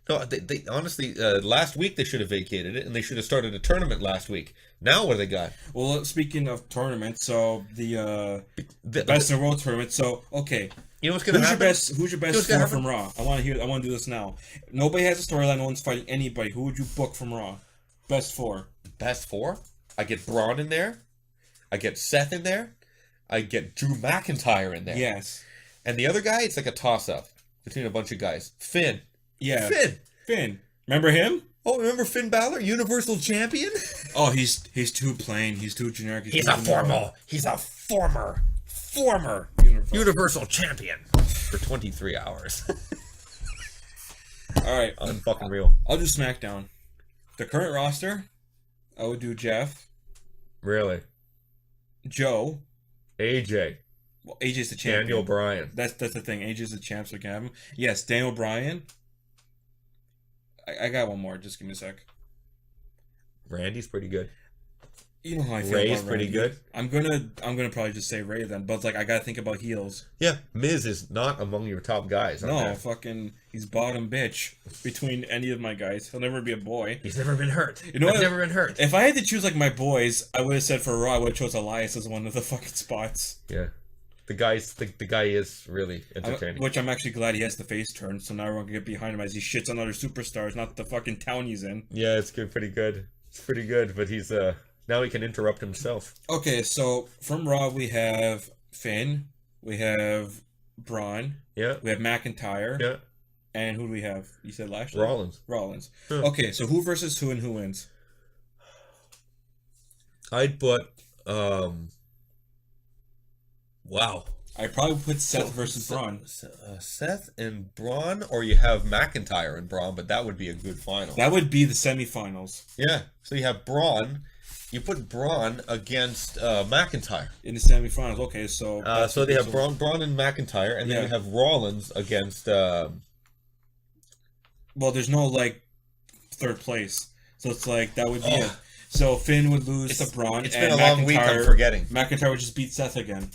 No, they honestly, last week they should have vacated it, and they should have started a tournament last week. Now what do they got? Well, speaking of tournaments, so the Best in the World tournament. So, okay, You know what's gonna happen? Who's your best four from Raw? I want to do this now. Nobody has a storyline. No one's fighting anybody. Who would you book from Raw? Best four. Best four? I get Braun in there. I get Seth in there. I get Drew McIntyre in there. Yes. And the other guy, it's like a toss-up between a bunch of guys. Finn. Yeah. Finn. Remember him? Oh, remember Finn Balor, Universal Champion? Oh, he's too plain. He's too generic. He's a former Universal Champion for 23 hours. All right, unfucking real. I'll do SmackDown. The current roster, I would do Jeff. Really? Joe. AJ. Well, AJ's the champion. Daniel Bryan. That's the thing. AJ's the champ, so we can have him. Yes, Daniel Bryan. I got one more. Just give me a sec. Randy's pretty good. You know how I feel Ray's about pretty Randy. good. I'm gonna probably just say Ray then, but it's like I gotta think about heels. Yeah, Miz is not among your top guys. No, fucking, he's bottom bitch between any of my guys. He'll never be a boy. He's never been hurt. You know what? Never been hurt. If I had to choose like my boys, I would have said for Raw, I would have chose Elias as one of the fucking spots. Yeah, the guy is really entertaining. Which I'm actually glad he has the face turn, so now everyone can get behind him as he shits on other superstars, not the fucking town he's in. Yeah, it's good, pretty good. It's pretty good, but he's now he can interrupt himself. Okay, so from Raw we have Finn, we have Braun, yeah, we have McIntyre, yeah, and who do we have? You said Lashley? Rollins. Huh. Okay, so who versus who and who wins? I'd put wow. I'd probably put Seth versus Braun. Seth and Braun, or you have McIntyre and Braun, but that would be a good final. That would be the semifinals. Yeah, so you have Braun. You put Braun against McIntyre In the semifinals, okay, so... so they have Braun and McIntyre, and then you have Rollins against... Well, there's no, like, third place. So it's like, that would be it. So Finn would lose to Braun, it's been a long week, I'm forgetting. McIntyre would just beat Seth again.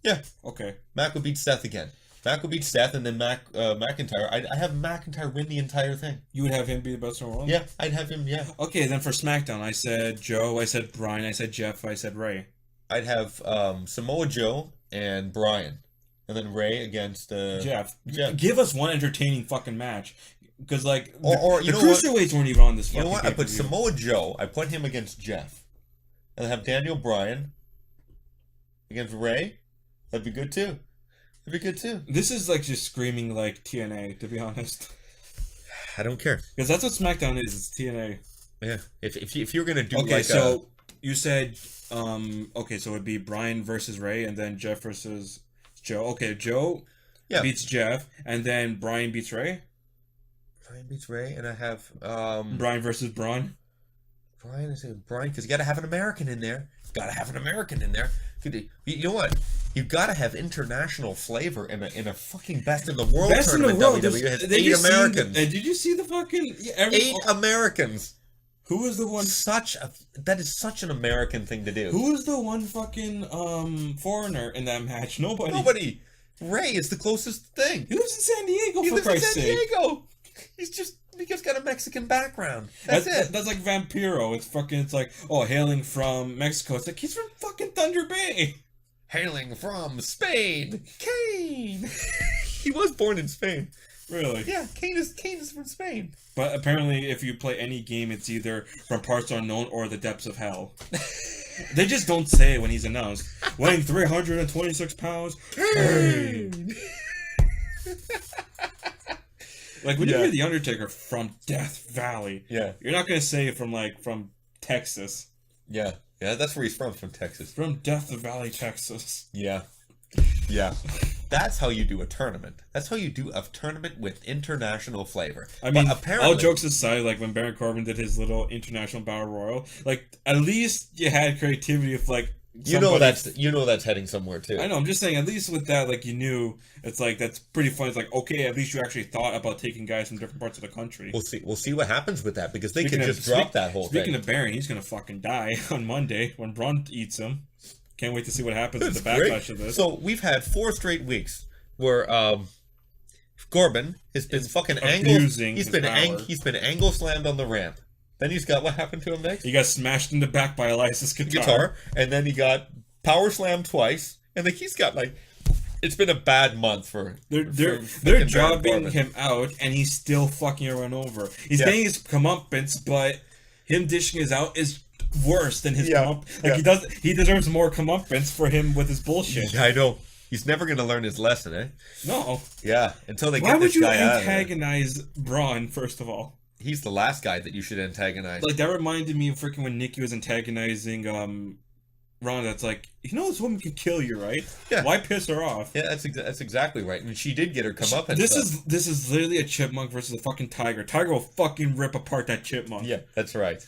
Yeah. Okay. Mac would beat Seth again. Mac would beat Seth, and then McIntyre. I have McIntyre win the entire thing. You would have him be the best in the world? Yeah, I'd have him, yeah. Okay, then for SmackDown, I said Joe, I said Bryan, I said Jeff, I said Ray. I'd have Samoa Joe and Bryan. And then Ray against... Jeff. Give us one entertaining fucking match. Because, like, or the cruiserweights weren't even on this fucking You know what? I put pay-per-view. Samoa Joe, I put him against Jeff. And I have Daniel Bryan against Ray. That'd be good too. This is like just screaming like TNA, to be honest. I don't care. Because that's what SmackDown is. It's TNA. Yeah. If you're gonna do okay, like so you said okay, so it'd be Bryan versus Ray, and then Jeff versus Joe. Okay, Joe beats Jeff, and then Bryan beats Ray. Bryan beats Ray, and I have Bryan versus Braun. Bryan is Bryan because you got to have an American in there. You know what? You got to have international flavor in a fucking best in the world tournament. WWE has 8 Americans. Did you see the fucking 8 Americans? Who was the one? That is such an American thing to do. Who was the one fucking foreigner in that match? Nobody. Ray is the closest thing. He lives in San Diego. He for lives in Christ's San sake. Diego. He's just got a Mexican background. That's it. That's like Vampiro. It's like, oh, hailing from Mexico. It's like, he's from fucking Thunder Bay. Hailing from Spain, Kane. He was born in Spain. Really? Yeah, Kane is from Spain. But apparently, if you play any game, it's either from parts unknown or the depths of hell. They just don't say it when he's announced. Weighing 326 pounds. Kane. Like when you hear The Undertaker from Death Valley, you're not gonna say it from Texas. Yeah, that's where he's from Texas. From Death Valley, Texas. Yeah. That's how you do a tournament. That's how you do a tournament with international flavor. I mean, apparently, all jokes aside, like when Baron Corbin did his little international battle royal, like at least you had creativity of like. You know that's heading somewhere too. I know. I'm just saying. At least with that, like you knew, it's like that's pretty fun. It's like okay, at least you actually thought about taking guys from different parts of the country. We'll see what happens with that because they could just drop that whole thing. Speaking of Baron, he's gonna fucking die on Monday when Braun eats him. Can't wait to see what happens with the backlash of this. So we've had 4 straight weeks where Corbin has been fucking angled. He's been angle slammed on the ramp. Then he's got what happened to him next? He got smashed in the back by Elias's guitar. And then he got power slammed twice. And then he's got like It's been a bad month for They're fucking jobbing Baron Corbin. him out, and he's still fucking everyone over. He's Yeah. getting his comeuppance, but him dishing his out is worse than his Yeah. comeuppance. Like he deserves more comeuppance for him with his bullshit. Yeah, I know. He's never gonna learn his lesson, eh? No. Yeah, until they Why get would this you guy out of there. antagonize Braun, first of all? He's the last guy that you should antagonize. Like, that reminded me of freaking when Nikki was antagonizing Ronda. It's like, you know this woman can kill you, right? Yeah. Why piss her off? Yeah, that's exactly right. And she did get her come up. This is literally a chipmunk versus a fucking tiger. Tiger will fucking rip apart that chipmunk. Yeah, that's right.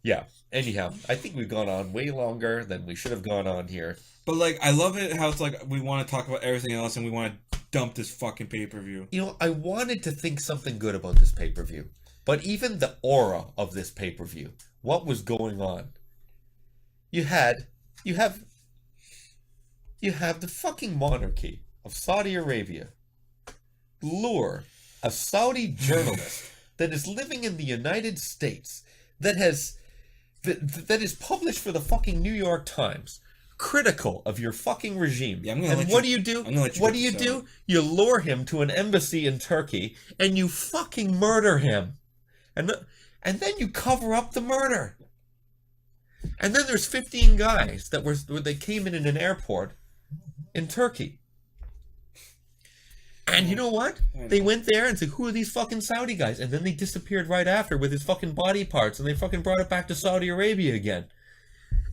Yeah. Anyhow, I think we've gone on way longer than we should have gone on here. But, like, I love it how it's like we want to talk about everything else and we want to dump this fucking pay-per-view. You know, I wanted to think something good about this pay-per-view. But even the aura of this pay-per-view, what was going on? You have the fucking monarchy of Saudi Arabia lure a Saudi journalist that is living in the United States that is published for the fucking New York Times, critical of your fucking regime. Yeah, I'm gonna and let what you- do you do? I'm gonna let you What get do you this do? out. You lure him to an embassy in Turkey and you fucking murder him. And then you cover up the murder. And then there's 15 guys they came in an airport in Turkey. And you know what? They went there and said, who are these fucking Saudi guys? And then they disappeared right after with his fucking body parts, and they fucking brought it back to Saudi Arabia again.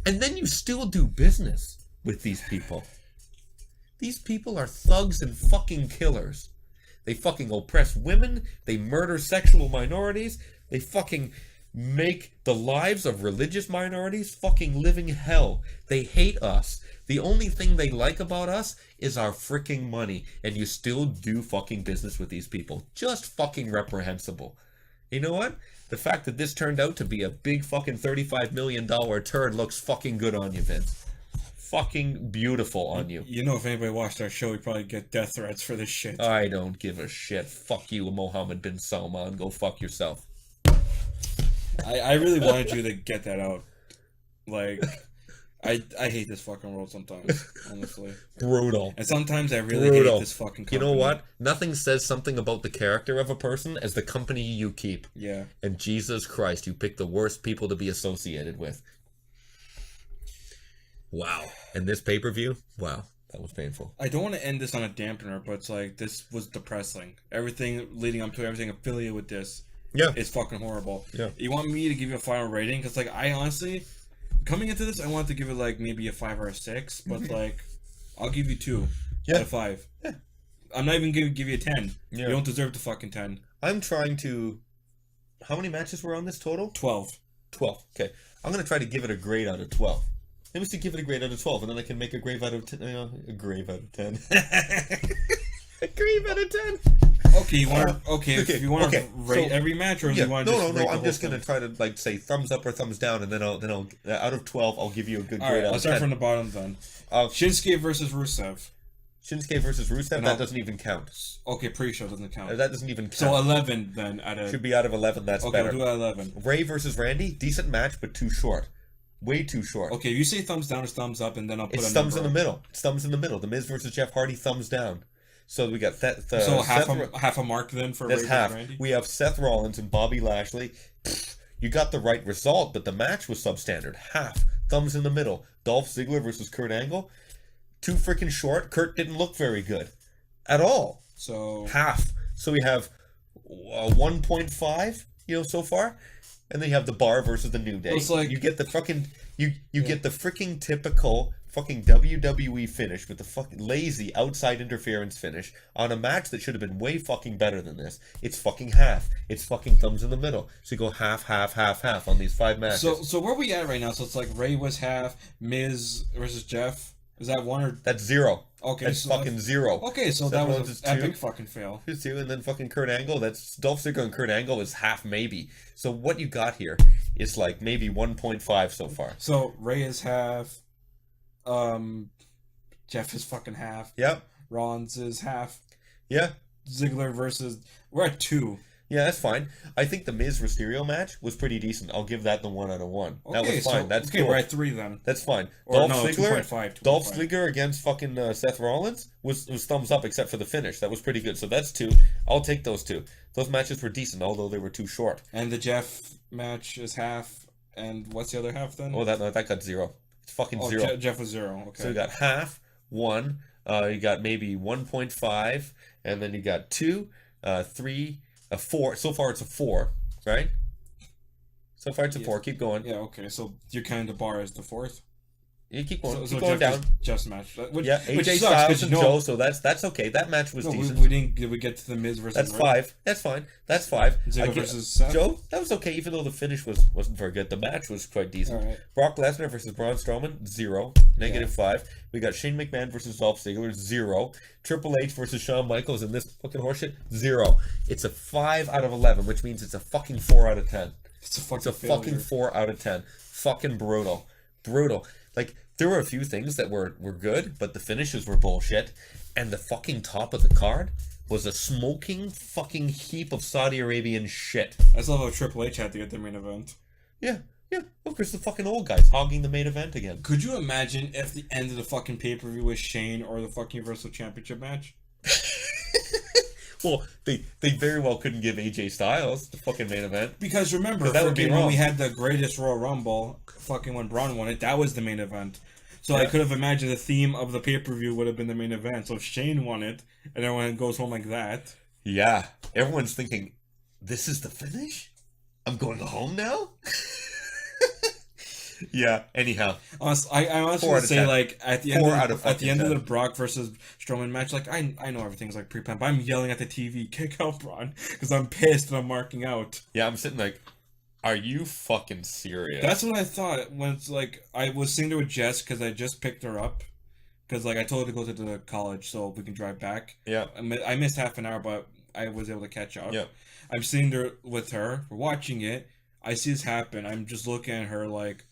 And then you still do business with these people. These people are thugs and fucking killers. They fucking oppress women, they murder sexual minorities, they fucking make the lives of religious minorities fucking living hell. They hate us. The only thing they like about us is our freaking money, and you still do fucking business with these people. Just fucking reprehensible. You know what? The fact that this turned out to be a big fucking $35 million turd looks fucking good on you, Vince. Fucking beautiful on you. You know, if anybody watched our show, we probably get death threats for this shit. I don't give a shit. Fuck you, Mohammed bin Salman. Go fuck yourself. I really wanted you to get that out. Like, I hate this fucking world sometimes, honestly. Brutal. And sometimes I really Brutal. hate this fucking company. You know what? Nothing says something about the character of a person as the company you keep. Yeah. And Jesus Christ, you pick the worst people to be associated with. Wow. And this pay-per-view? Wow. That was painful. I don't want to end this on a dampener, but it's like, this was depressing. Everything leading up to everything affiliated with this is fucking horrible. Yeah. You want me to give you a final rating? Because, like, I honestly, coming into this, I wanted to give it, like, maybe a 5 or a 6, but, like, I'll give you 2 out of 5. Yeah. I'm not even going to give you a 10. Yeah. You don't deserve the fucking 10. I'm trying to... How many matches were on this total? 12. 12. Okay. I'm going to try to give it a grade out of 12. Let me see, give it a grade out of 12, and then I can make a grade out of 10. A grade out of 10. A grade out of 10. Okay, you want to, if you want to rate so- every match, or Yeah, you want to no, just rate the I'm whole just gonna thing? try to like say thumbs up or thumbs down, and then I'll out of 12, I'll give you a good All grade right, out I'll of start 10. from the bottom then. Uh, Shinsuke versus Rusev. Shinsuke versus Rusev, And that I'll- doesn't even count. Okay, pre-show doesn't count. That doesn't even count. So 11 then out of. Should be out of 11. That's Okay, better. we'll do it at 11. Ray versus Randy, decent match, but too short. Way too short. Okay, you say thumbs down or thumbs up, and then I'll put It's a thumbs in number the up. middle. It's thumbs in the middle. The Miz versus Jeff Hardy, thumbs down. So we got So Seth, half a mark then for that's Ray half. versus Randy. We have Seth Rollins and Bobby Lashley. Pfft, you got the right result, but the match was substandard. Half. Thumbs in the middle. Dolph Ziggler versus Kurt Angle. Too freaking short. Kurt didn't look very good. At all. So Half. So we have 1.5, so far. And then you have the Bar versus the New Day. It's like- you get the fucking... You get the freaking typical fucking WWE finish with the fucking lazy outside interference finish on a match that should have been way fucking better than this. It's fucking half. It's fucking thumbs in the middle. So you go half, half, half, half on these 5 matches. so where are we at right now? So it's like Ray was half, Miz versus Jeff. Is that 1 or That's 0. okay? That's So fucking 0. okay, so Seth that Rollins was is an 2. epic fucking fail. Here's 2, and then fucking Kurt Angle. That's Dolph Ziggler and Kurt Angle is half maybe. So what you got here is like maybe 1.5 so far. So Ray is half, Jeff is fucking half, Yep. Rollins is half, Yeah. Ziggler versus we're at 2. Yeah, that's fine. I think the Miz Mysterio match was pretty decent. I'll give that the 1 out of 1. That Okay, was fine. so, That's okay, cool. we're at 3 then. That's fine. Or Dolph no, Ziggler, 2.5. Dolph Ziggler against fucking Seth Rollins was thumbs up except for the finish. That was pretty good. So that's 2. I'll take those 2. Those matches were decent, although they were too short. And the Jeff match is half. And what's the other half then? Oh, that got 0. It's fucking 0. Jeff was 0. Okay. So you got half, 1. You got maybe 1.5, and then you got 2, 3, 4. So far it's a 4, right? So far it's a 4. Keep going. Yeah. Okay. So you're kind of the bar as the 4th. You keep going. So keep going down. Just match. Which, Yeah, which AJ sucks, Styles and Joe. So that's okay. That match was decent. We didn't. Did we get to the Miz versus? That's Ray? 5. That's fine. That's 5. Ziggler versus Seth? Joe. That was okay, even though the finish wasn't very good. The match was quite decent. All right. Brock Lesnar versus Braun Strowman, 0. -5. We got Shane McMahon versus Dolph Ziggler, 0. Triple H versus Shawn Michaels in this fucking horseshit, 0. It's a 5 out of 11, which means it's a fucking 4 out of 10. It's a fucking. It's a fucking 4 out of 10. Fucking brutal. Brutal. Like, there were a few things that were good, but the finishes were bullshit. And the fucking top of the card was a smoking fucking heap of Saudi Arabian shit. I just love how Triple H had to get the main event. Yeah. Of course, the fucking old guys hogging the main event again. Could you imagine if the end of the fucking pay-per-view was Shane or the fucking Universal Championship match? Well, they very well couldn't give AJ Styles the fucking main event. Because remember, that would be when wrong. we had the greatest Royal Rumble, fucking when Braun won it, that was the main event. So I could have imagined the theme of the pay-per-view would have been the main event. So if Shane won it, and everyone goes home like that. Yeah. Everyone's thinking, this is the finish? I'm going home now? Yeah, anyhow. I honestly would say, like, at the end of the Brock versus Strowman match, like, I know everything's, like, pre-planned, but I'm yelling at the TV, kick out Braun, because I'm pissed and I'm marking out. Yeah, I'm sitting like, are you fucking serious? That's what I thought when it's, like, I was sitting there with Jess, because I just picked her up, because, like, I told her to go to the college so we can drive back. Yeah. I missed half an hour, but I was able to catch up. Yeah. I'm sitting there with her, we're watching it, I see this happen, I'm just looking at her, like,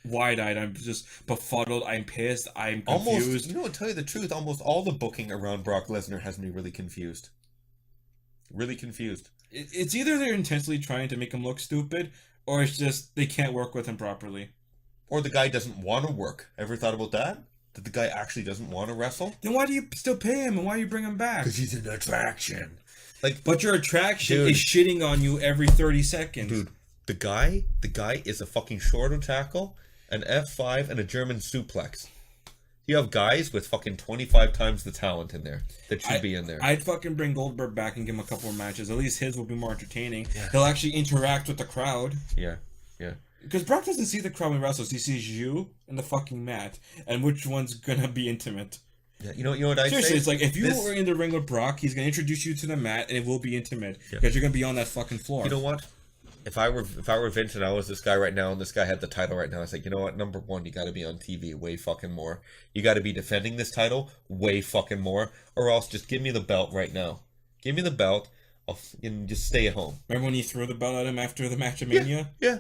wide-eyed. I'm just befuddled. I'm pissed. I'm confused. Almost, you know what, to tell you the truth, almost all the booking around Brock Lesnar has me really confused. Really confused. It's either they're intentionally trying to make him look stupid, or it's just they can't work with him properly. Or the guy doesn't want to work. Ever thought about that? That the guy actually doesn't want to wrestle? Then why do you still pay him, and why do you bring him back? Because he's an attraction. Like, but your attraction is shitting on you every 30 seconds. Dude, the guy is a fucking shoulder tackle, an F5, and a German suplex. You have guys with fucking 25 times the talent in there that should be in there. I'd fucking bring Goldberg back and give him a couple more matches. At least his will be more entertaining. Yeah. He'll actually interact with the crowd. Yeah. Because Brock doesn't see the crowd when he wrestles. He sees you and the fucking mat. And which one's gonna be intimate. Yeah, you know what I say? Seriously, it's like, if you were in the ring with Brock, he's gonna introduce you to the mat and it will be intimate. Because you're gonna be on that fucking floor. You know what? If I were Vince and I was this guy right now, and this guy had the title right now, I was like, you know what? Number one, you got to be on TV way fucking more. You got to be defending this title way fucking more, or else just give me the belt right now. Give me the belt, and just stay at home. Remember when he threw the belt at him after the match at Mania? Yeah.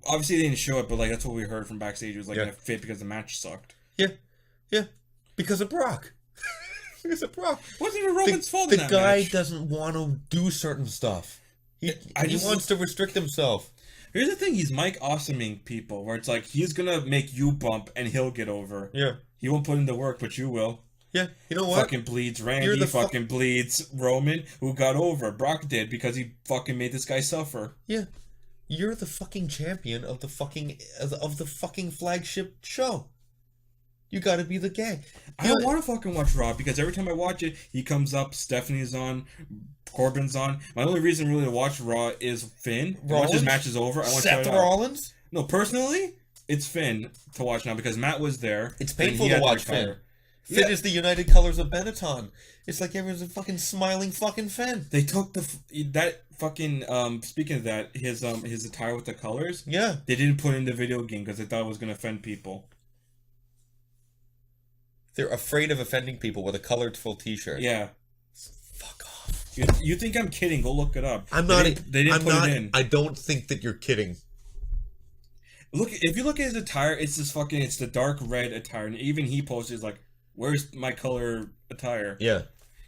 Obviously, they didn't show it, but like that's what we heard from backstage. It was like a fit because the match sucked. Yeah. Because of Brock. Because of Brock. Wasn't even Roman's fault in that match. The guy doesn't want to do certain stuff. He wants to restrict himself. Here's the thing, he's Mike Awesoming people, where it's like, he's gonna make you bump and he'll get over. Yeah. He won't put in the work, but you will. Yeah, you know what? Fucking bleeds Randy, fucking bleeds Roman, who got over. Brock did, because he fucking made this guy suffer. Yeah. You're the fucking champion of the fucking flagship show. You gotta be the guy. I don't want to fucking watch Raw, because every time I watch it, he comes up, Stephanie's on, Corbin's on. My only reason really to watch Raw is Finn. Once his match is over, I want Seth Rollins? No, personally, it's Finn to watch now, because Matt was there. It's painful to watch Finn. Finn is the United Colors of Benetton. It's like everyone's a fucking smiling fucking Finn. They took that fucking speaking of that, his attire with the colors. Yeah. They didn't put it in the video game because they thought it was gonna offend people. They're afraid of offending people with a colorful T-shirt. Yeah. Fuck off. You think I'm kidding? Go look it up. I'm not. They didn't put it in. I don't think that you're kidding. Look, if you look at his attire, it's the dark red attire, and even he posted like, "Where's my color attire?" Yeah.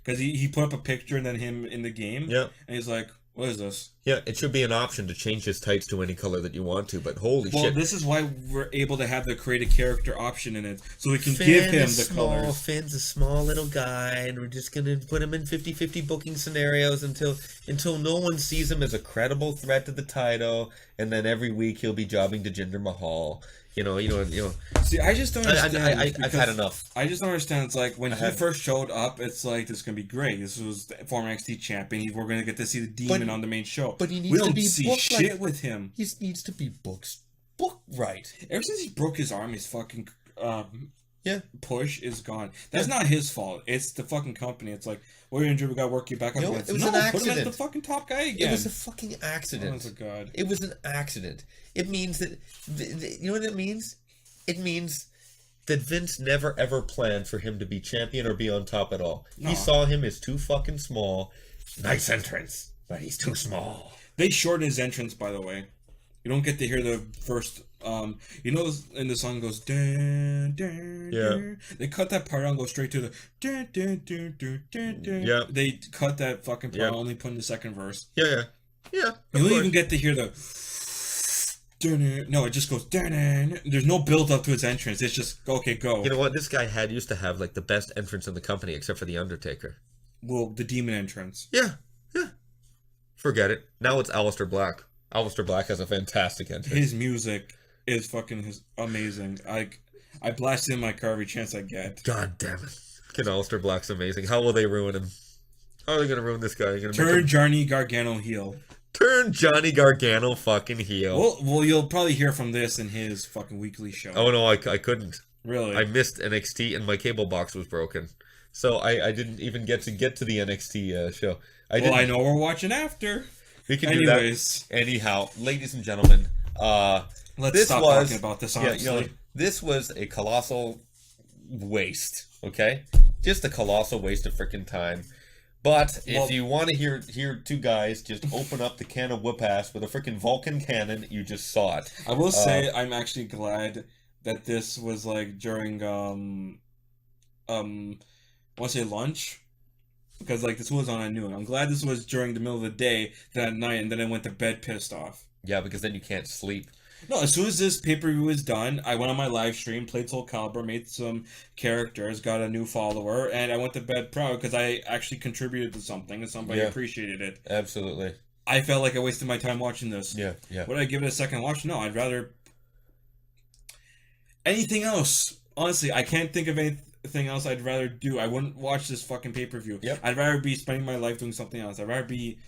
Because he put up a picture and then him in the game. Yeah. And he's like, What is this? Yeah, it should be an option to change his tights to any color that you want to, but holy Well, shit. this is why we're able to have the create a character option in it, so we can give him the colors. Finn's a small little guy, and we're just gonna put him in 50-50 booking scenarios until no one sees him as a credible threat to the title, and then every week he'll be jobbing to Jinder Mahal. You know. See, I just don't understand. I've had enough. I just don't understand. It's like when he first showed up, it's like this is gonna be great. This was the former NXT champion. We're gonna get to see the Demon on the main show. But he needs we don't to be see booked shit with him. He needs to be booked right. Ever since he broke his arm, his fucking push is gone. That's not his fault. It's the fucking company. It's like, well, you're injured. We gotta work you back up. It was an accident. Put him as the fucking top guy again. It was a fucking accident. Oh god. It was an accident. It means that you know what it means. It means that Vince never ever planned for him to be champion or be on top at all. No. He saw him as too fucking small. Nice entrance, but he's too small. They shortened his entrance, by the way. You don't get to hear the first. In the song goes. Dun, dun, dun. They cut that part out and go straight to the. Dun, dun, dun, dun, dun, dun. Yeah. They cut that fucking part. Only put in the second verse. Yeah. You don't even get to hear the. No, it just goes. There's no build up to its entrance. It's just okay, go. You know what? This guy used to have like the best entrance in the company, except for the Undertaker. Well, the Demon entrance. Yeah. Forget it. Now it's Aleister Black. Aleister Black has a fantastic entrance. His music is fucking amazing. I blast it in my car every chance I get. God damn it! Aleister Black's amazing. How will they ruin him? How are they gonna ruin this guy? Turn Johnny Gargano heel. Turn Johnny Gargano fucking heel. Well, you'll probably hear from this in his fucking weekly show. Oh no, I couldn't. Really? I missed NXT and my cable box was broken, so I didn't even get to the NXT show. I know we're watching after. We can do that. Anyhow, ladies and gentlemen, let's stop talking about this. Honestly, this was a colossal waste. Okay, just a colossal waste of freaking time. But if you want to hear two guys just open up the can of whoop ass with a freaking Vulcan cannon, you just saw it. I will say I'm actually glad that this was like during I want to say lunch, because like this was on at noon. I'm glad this was during the middle of the day that night, and then I went to bed pissed off. Yeah, because then you can't sleep. No, as soon as this pay-per-view was done, I went on my live stream, played Soul Calibur, made some characters, got a new follower, and I went to bed proud because I actually contributed to something and somebody appreciated it. Absolutely. I felt like I wasted my time watching this. Yeah. Would I give it a second watch? No, I'd rather... Anything else. Honestly, I can't think of anything else I'd rather do. I wouldn't watch this fucking pay-per-view. Yep. I'd rather be spending my life doing something else. I'd rather be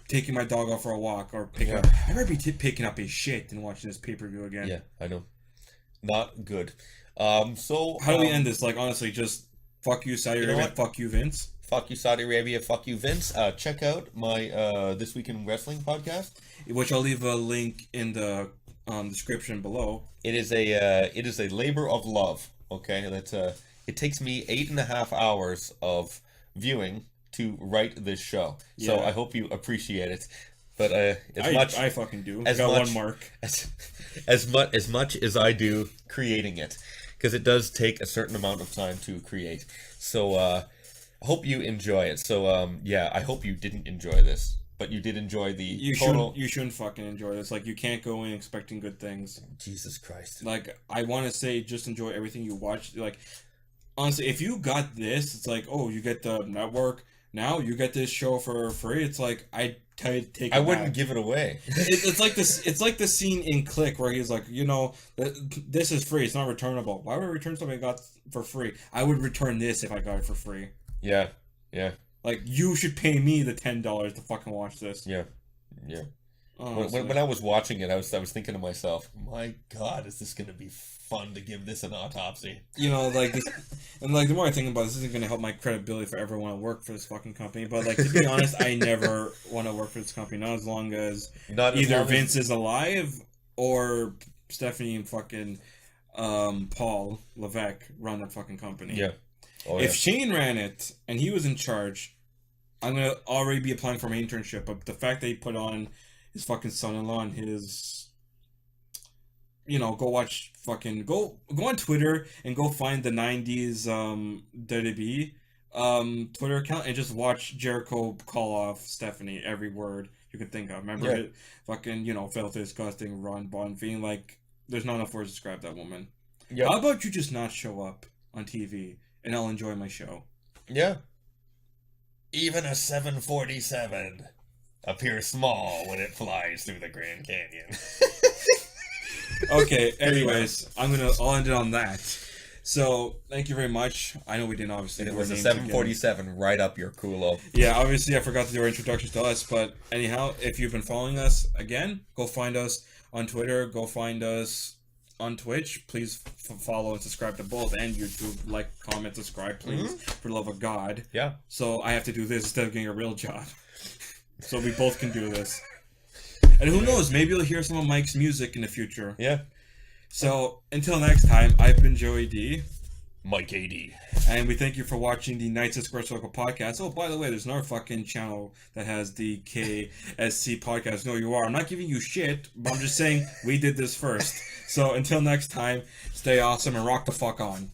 taking my dog out for a walk or picking up... I'd rather be picking up a shit than watching this pay-per-view again. Yeah, I know. Not good. So... How do we end this? Like, honestly, just fuck you, Saudi Arabia, fuck you, Vince. Fuck you, Saudi Arabia, fuck you, Vince. Check out my This Week in Wrestling podcast. Which I'll leave a link in the description below. It is a labor of love. Okay, that's it takes me 8.5 hours of viewing to write this show. Yeah. So I hope you appreciate it. But I fucking do. As got much, one mark. As much as I do creating it, because it does take a certain amount of time to create. So I hope you enjoy it. So I hope you didn't enjoy this. But you did enjoy the you shouldn't fucking enjoy this. Like, you can't go in expecting good things. Jesus Christ. Like, I want to say just enjoy everything you watch. Like, honestly, if you got this, it's like, oh, you get the network. Now you get this show for free. It's like, I wouldn't back. Give it away. It's like this. It's like the scene in Click where he's like, this is free. It's not returnable. Why would I return something I got for free? I would return this if I got it for free. Yeah. Like, you should pay me the $10 to fucking watch this. Yeah. When I was watching it, I was thinking to myself, my God, is this going to be fun to give this an autopsy? Like this, and like the more I think about this isn't going to help my credibility if I ever want to work for this fucking company. But like, to be honest, I never want to work for this company. Not as long as either Vince is alive or Stephanie and fucking Paul Levesque run that fucking company. Yeah. If Shane ran it and he was in charge, I'm gonna already be applying for my internship. But the fact that he put on his fucking son-in-law and his, go watch fucking go on Twitter and go find the '90s WWE Twitter account and just watch Jericho call off Stephanie every word. you can think of. Remember Yeah. it? Fucking, filthy, disgusting, Ron Bonfim. Like, there's not enough words to describe that woman. Yeah. How about you just not show up on TV and I'll enjoy my show? Yeah. Even a 747 appears small when it flies through the Grand Canyon. Okay, anyways, I'll end it on that. So, thank you very much. I know we didn't obviously And it do was our a names again. 747 right up your culo. Yeah, obviously I forgot to do our introductions to us, but anyhow, if you've been following us, again, go find us on Twitter, go find us on Twitch. Please follow and subscribe to both, and YouTube. Like, comment, subscribe, please, for the love of God. Yeah. So I have to do this instead of getting a real job. So we both can do this. And who knows, maybe you'll hear some of Mike's music in the future. Yeah. So, until next time, I've been Joey D. Mike AD. And we thank you for watching the Knights of Square Circle podcast. Oh, by the way, there's another fucking channel that has the KSC podcast. No, you are. I'm not giving you shit, but I'm just saying we did this first. So, until next time, stay awesome and rock the fuck on.